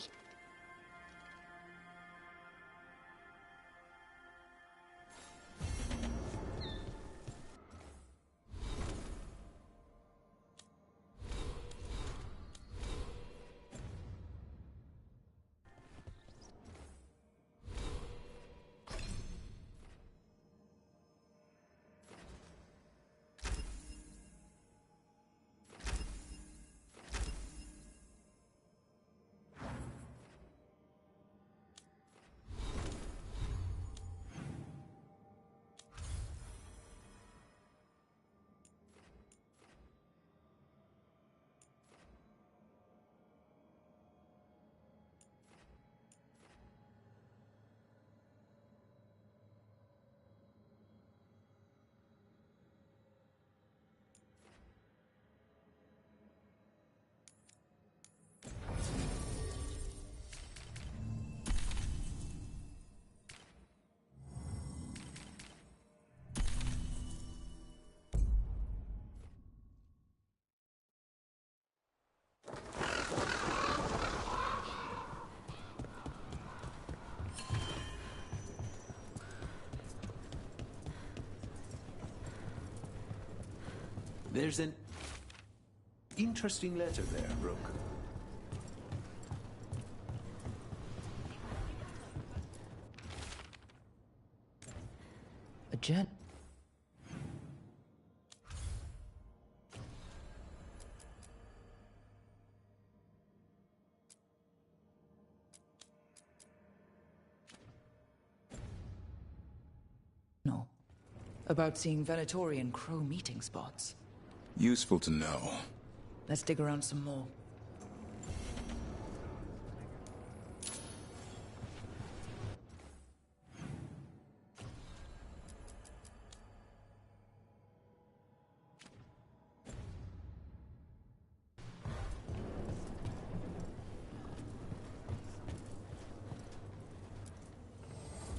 There's an interesting letter there, Rook. A jet. No. About seeing Venatori and Crow meeting spots. Useful to know. Let's dig around some more.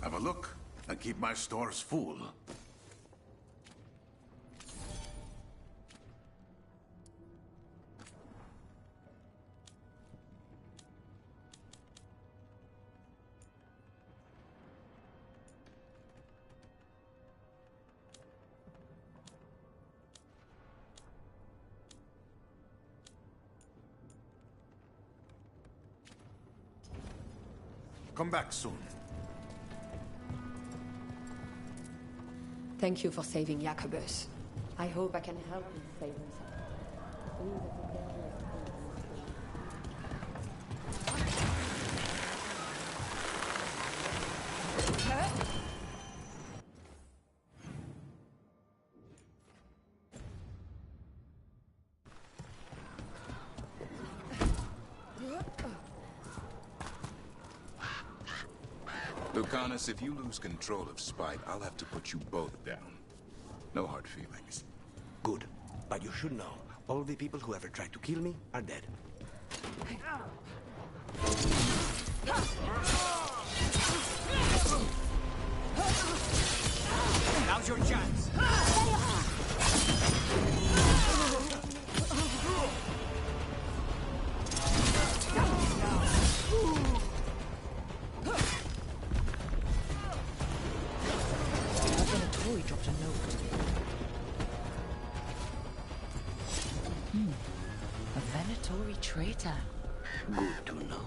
Have a look, and keep my stores full. Come back soon. Thank you for saving Jacobus. I hope I can help him save himself. Lucanus, if you lose control of Spite, I'll have to put you both down. No hard feelings. Good. But you should know, all the people who ever tried to kill me are dead. Now's your chance. Venatori dropped a note. A Venatori traitor. Good to know.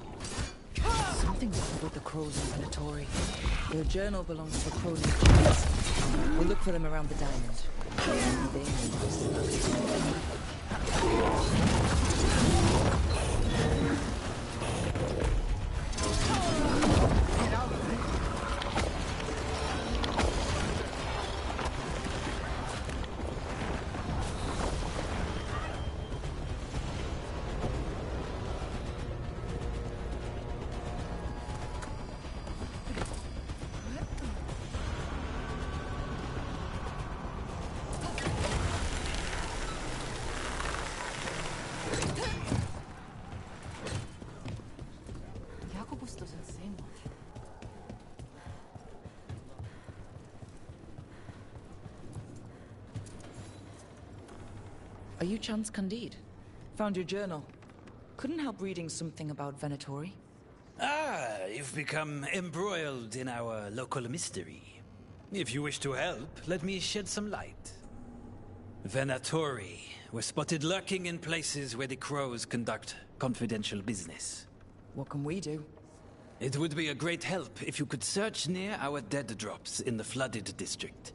Something's up with the Crows and Venatori. Their journal belongs to the Crow Legions. We'll look for them around the diamond. Maybe they know us. Are you Chance Candide? Found your journal. Couldn't help reading something about Venatori. Ah, you've become embroiled in our local mystery. If you wish to help, let me shed some light. Venatori were spotted lurking in places where the Crows conduct confidential business. What can we do? It would be a great help if you could search near our dead drops in the flooded district.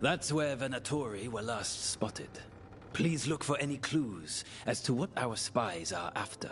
That's where Venatori were last spotted. Please look for any clues as to what our spies are after.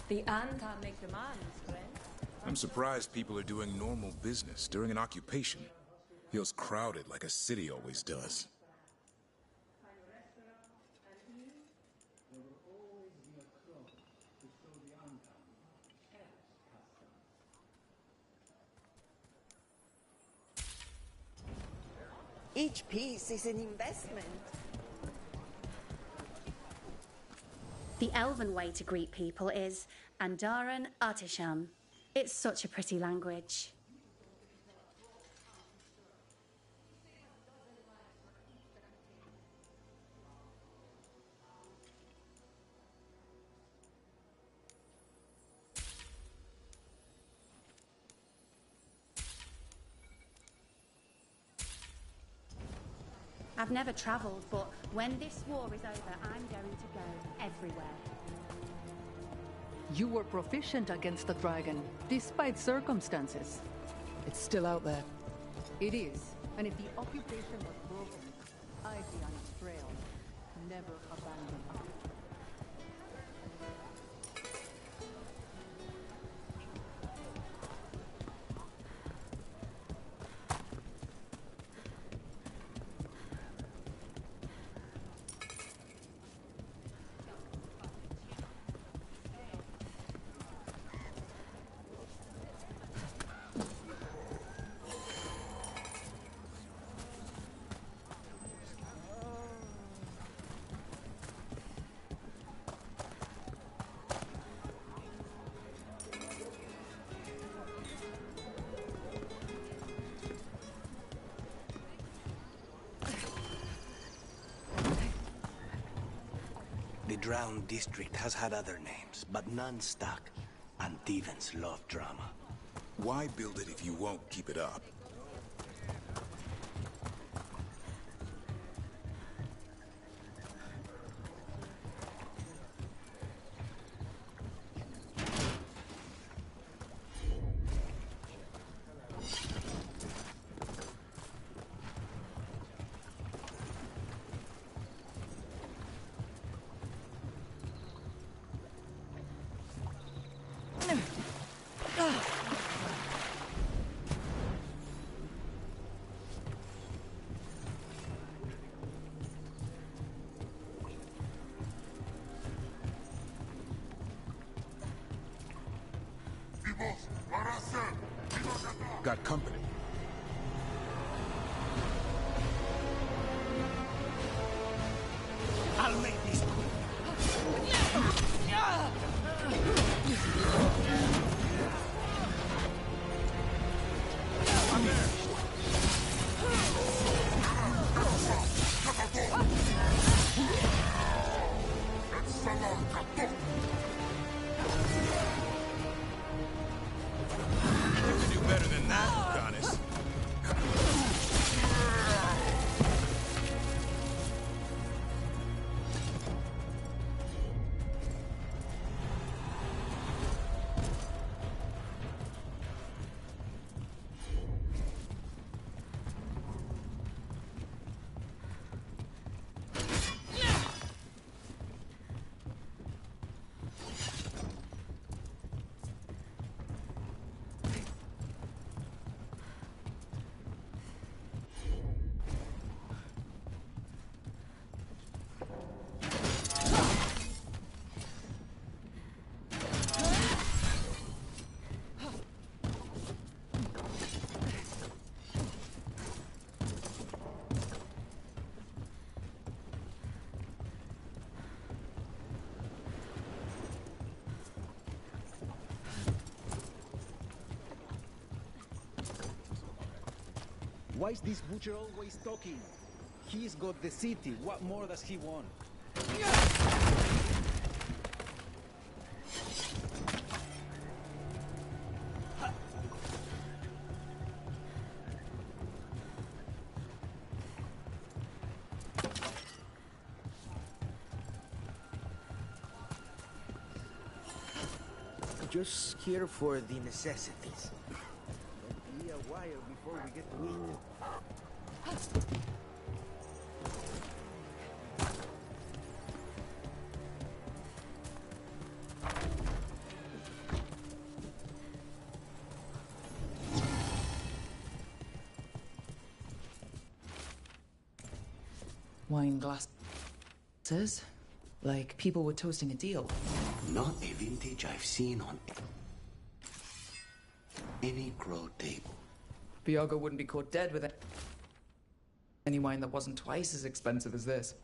The Anta make demands, friend. I'm surprised people are doing normal business during an occupation. Feels crowded like a city always does. Each piece is an investment. The Elven way to greet people is Andaran Atisham. It's such a pretty language. I've never travelled, but when this war is over, I'm going to go everywhere. You were proficient against the dragon, despite circumstances. It's still out there. It is, and if the occupation was broken, I'd be on its trail. Never abandon us. The Drowned District has had other names, but none stuck. And Thevens love drama. Why build it if you won't keep it up? Got company. I'll make this quick. You do better than that, Adonis. Why is this butcher always talking? He's got the city. What more does he want? Just here for the necessities. Be a while before we get to eat. Wine glasses. Like people were toasting a deal. Not a vintage I've seen on any grow table. Viago wouldn't be caught dead with any wine that wasn't twice as expensive as this.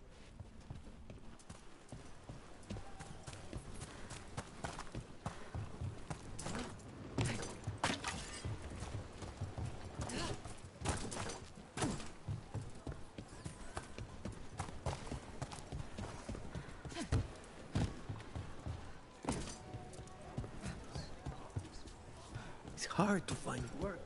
It's hard to find work.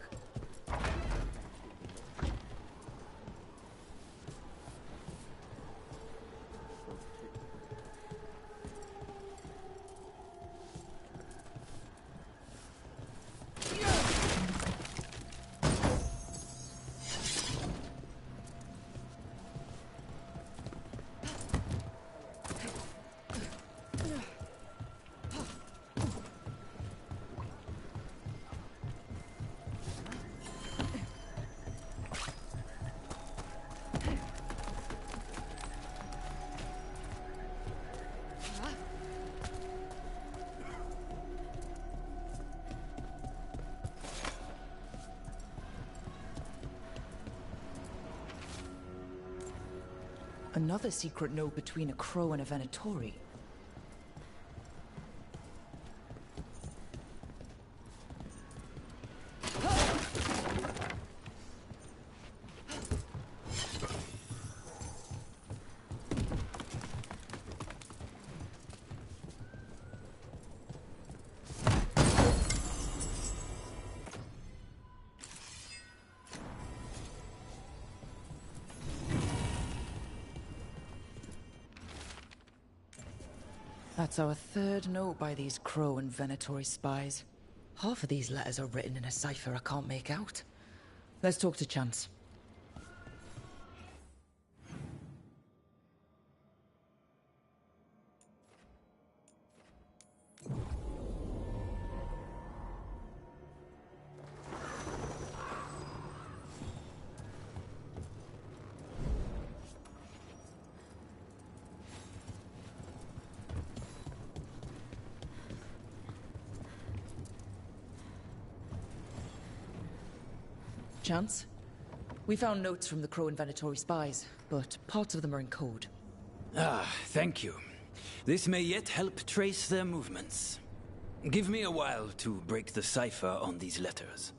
Another secret note between a Crow and a Venatori. That's our third note by these Crow and Venatori spies. Half of these letters are written in a cipher I can't make out. Let's talk to Chance. Chance? We found notes from the Crow and Venatori spies, but parts of them are in code. Ah, thank you. This may yet help trace their movements. Give me a while to break the cipher on these letters.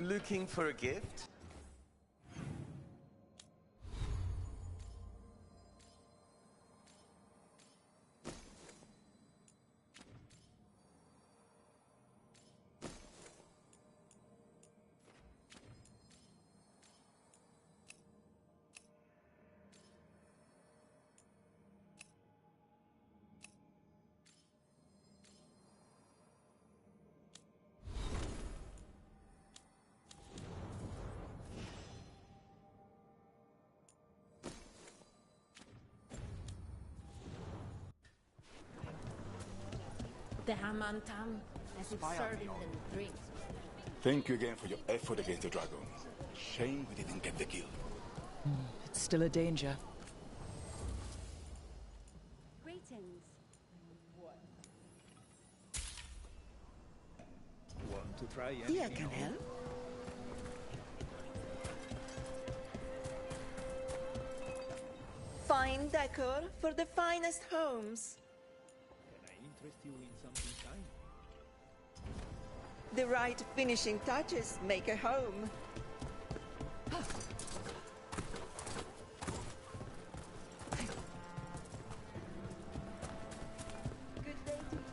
Looking for a gift? Damn Antam, as if serving them drinks. Thank you again for your effort against the dragon. Shame we didn't get the kill. It's still a danger. Greetings. Want to try Here anything can else? help. Fine decor for the finest homes. Can I interest you in something kind? The right finishing touches make a home. Good day to you.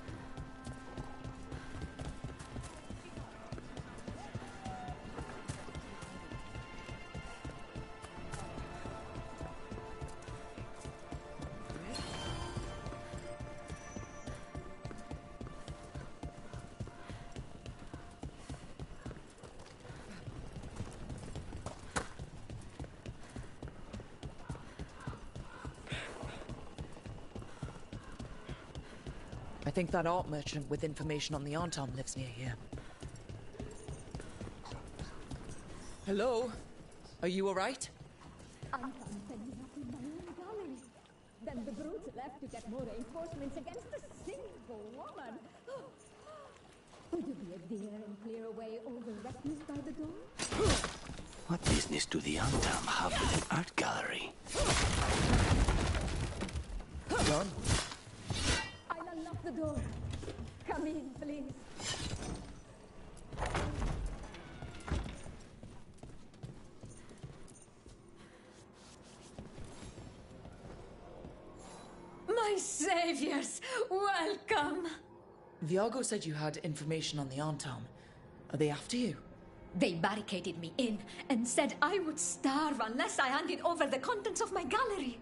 I think that art merchant with information on the Antom lives near here. Hello? Are you alright? Anton said you have to my own gallery. Then the brutes left to get more reinforcements against a single woman. Would you be a dear and clear away all the refuse by the door? What business do the Antam have with an art gallery? John? I'll unlock the door. Come in, please. My saviors, welcome! Viago said you had information on the Antom. Are they after you? They barricaded me in and said I would starve unless I handed over the contents of my gallery.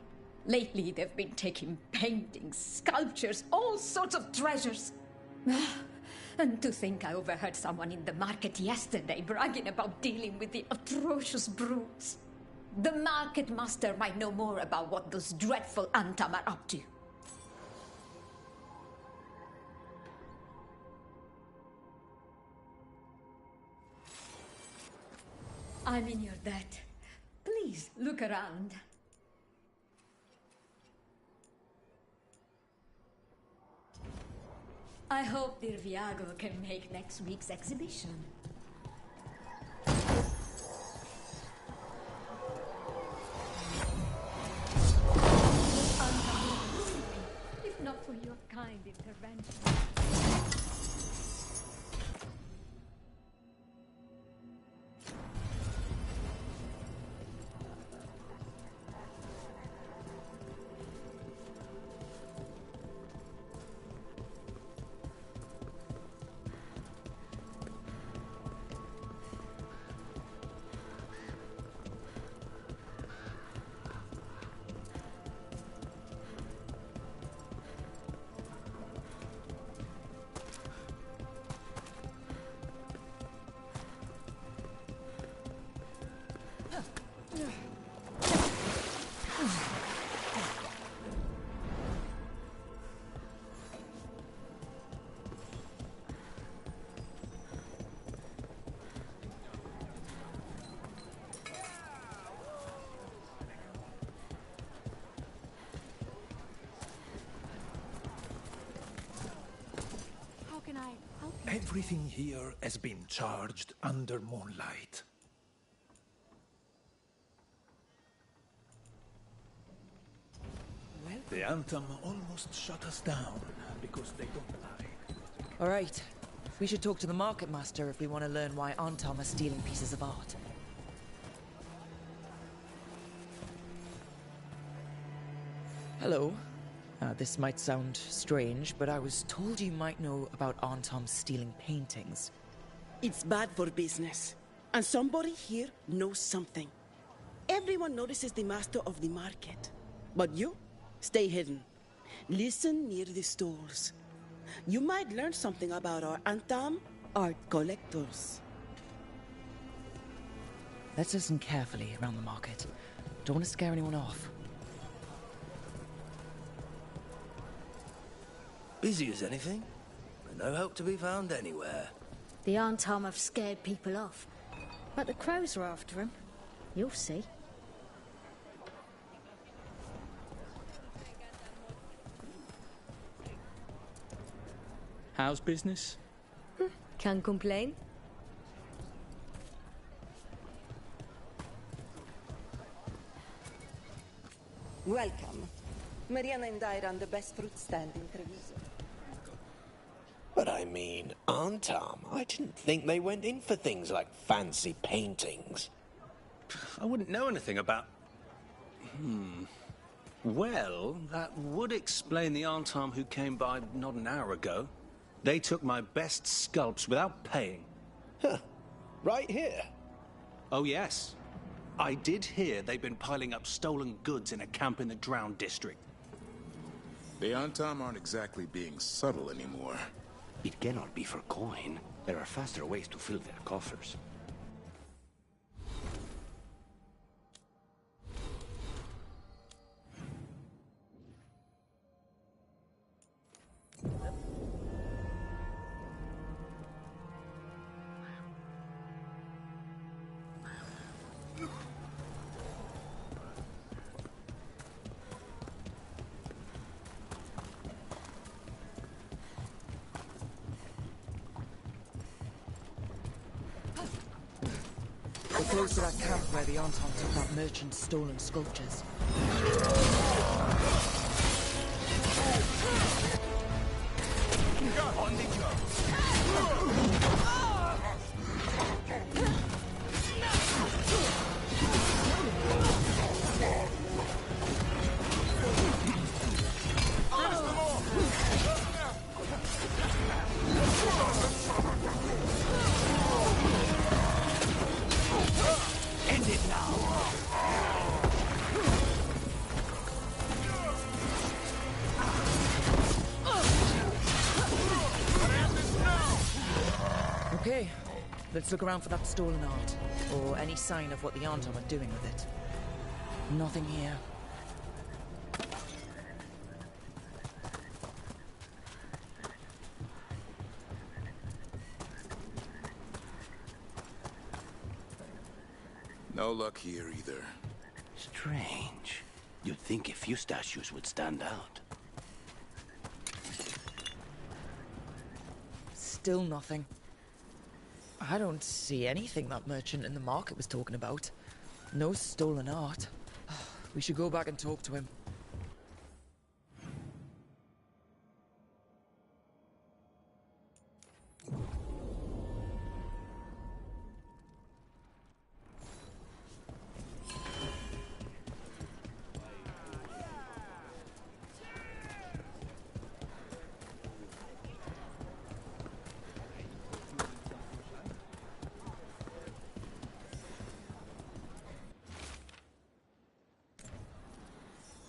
Lately, they've been taking paintings, sculptures, all sorts of treasures. And to think I overheard someone in the market yesterday bragging about dealing with the atrocious brutes. The market master might know more about what those dreadful Antam are up to. I'm in your debt. Please, look around. I hope dear Viago can make next week's exhibition. If not for your kind intervention. Everything here has been charged under moonlight. The Antam almost shut us down because they don't like. Alright. We should talk to the market master if we want to learn why Antom are stealing pieces of art. Hello. This might sound strange, but I was told you might know about Antom stealing paintings. It's bad for business. And somebody here knows something. Everyone notices the master of the market. But you, stay hidden. Listen near the stores. You might learn something about our Antam art collectors. Let's listen carefully around the market. Don't want to scare anyone off. Busy as anything? no hope to be found anywhere. The Arntom have scared people off. But the crows are after him. You'll see. How's business? Can't complain. Welcome. Mariana and I run the best fruit stand in Treviso. But I mean, Arntom, I didn't think they went in for things like fancy paintings. I wouldn't know anything about... Well, that would explain the Arntom who came by not an hour ago. They took my best sculpts without paying. Huh. Right here? Oh, yes. I did hear they've been piling up stolen goods in a camp in the Drowned district. The Arntom aren't exactly being subtle anymore. It cannot be for coin. There are faster ways to fill their coffers. We're close to that camp where the Arntom took that merchant's stolen sculptures. On the job. End it now! Okay, let's look around for that stolen art, or any sign of what the Arntom are doing with it. Nothing here. No luck here either. Strange. You'd think a few statues would stand out. Still nothing. I don't see anything that merchant in the market was talking about. No stolen art. We should go back and talk to him.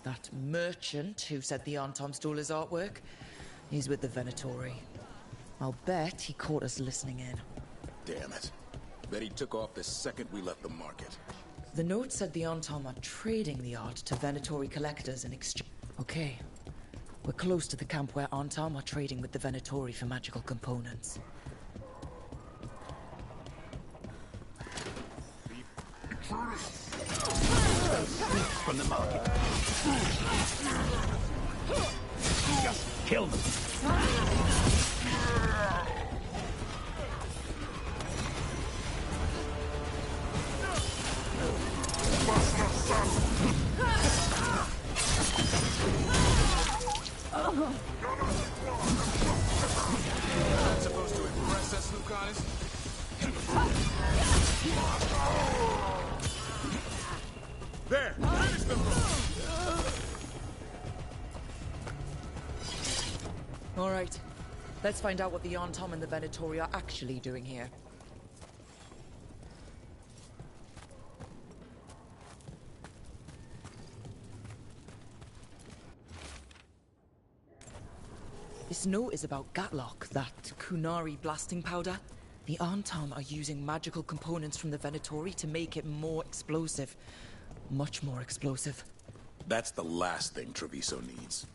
That merchant who said the Arntom stole his artwork, he's with the Venatori. I'll bet he caught us listening in. Damn it. Bet he took off the second we left the market. The note said the Arntom are trading the art to Venatori collectors in exchange. Okay. We're close to the camp where Arntom are trading with the Venatori for magical components. From the market. Just kill them. Not supposed to impress us, Lucanus? There! Finish them! All right. Let's find out what the Arntom and the Venatori are actually doing here. This note is about Gatlock, that Kunari blasting powder. The Arntom are using magical components from the Venatori to make it more explosive. Much more explosive. That's the last thing Treviso needs.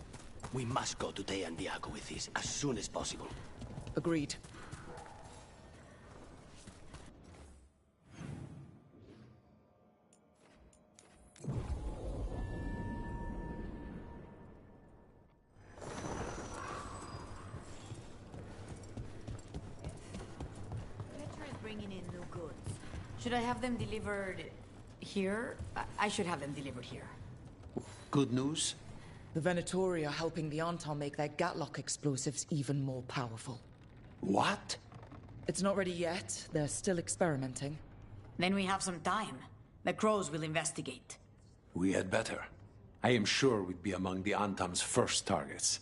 We must go to Deandiago with this as soon as possible. Agreed. Bringing in new goods. Should I have them delivered here? I should have them delivered here. Good news? The Venatori are helping the Anton make their Gatlock explosives even more powerful. What? It's not ready yet. They're still experimenting. Then we have some time. The Crows will investigate. We had better. I am sure we'd be among the Antam's first targets.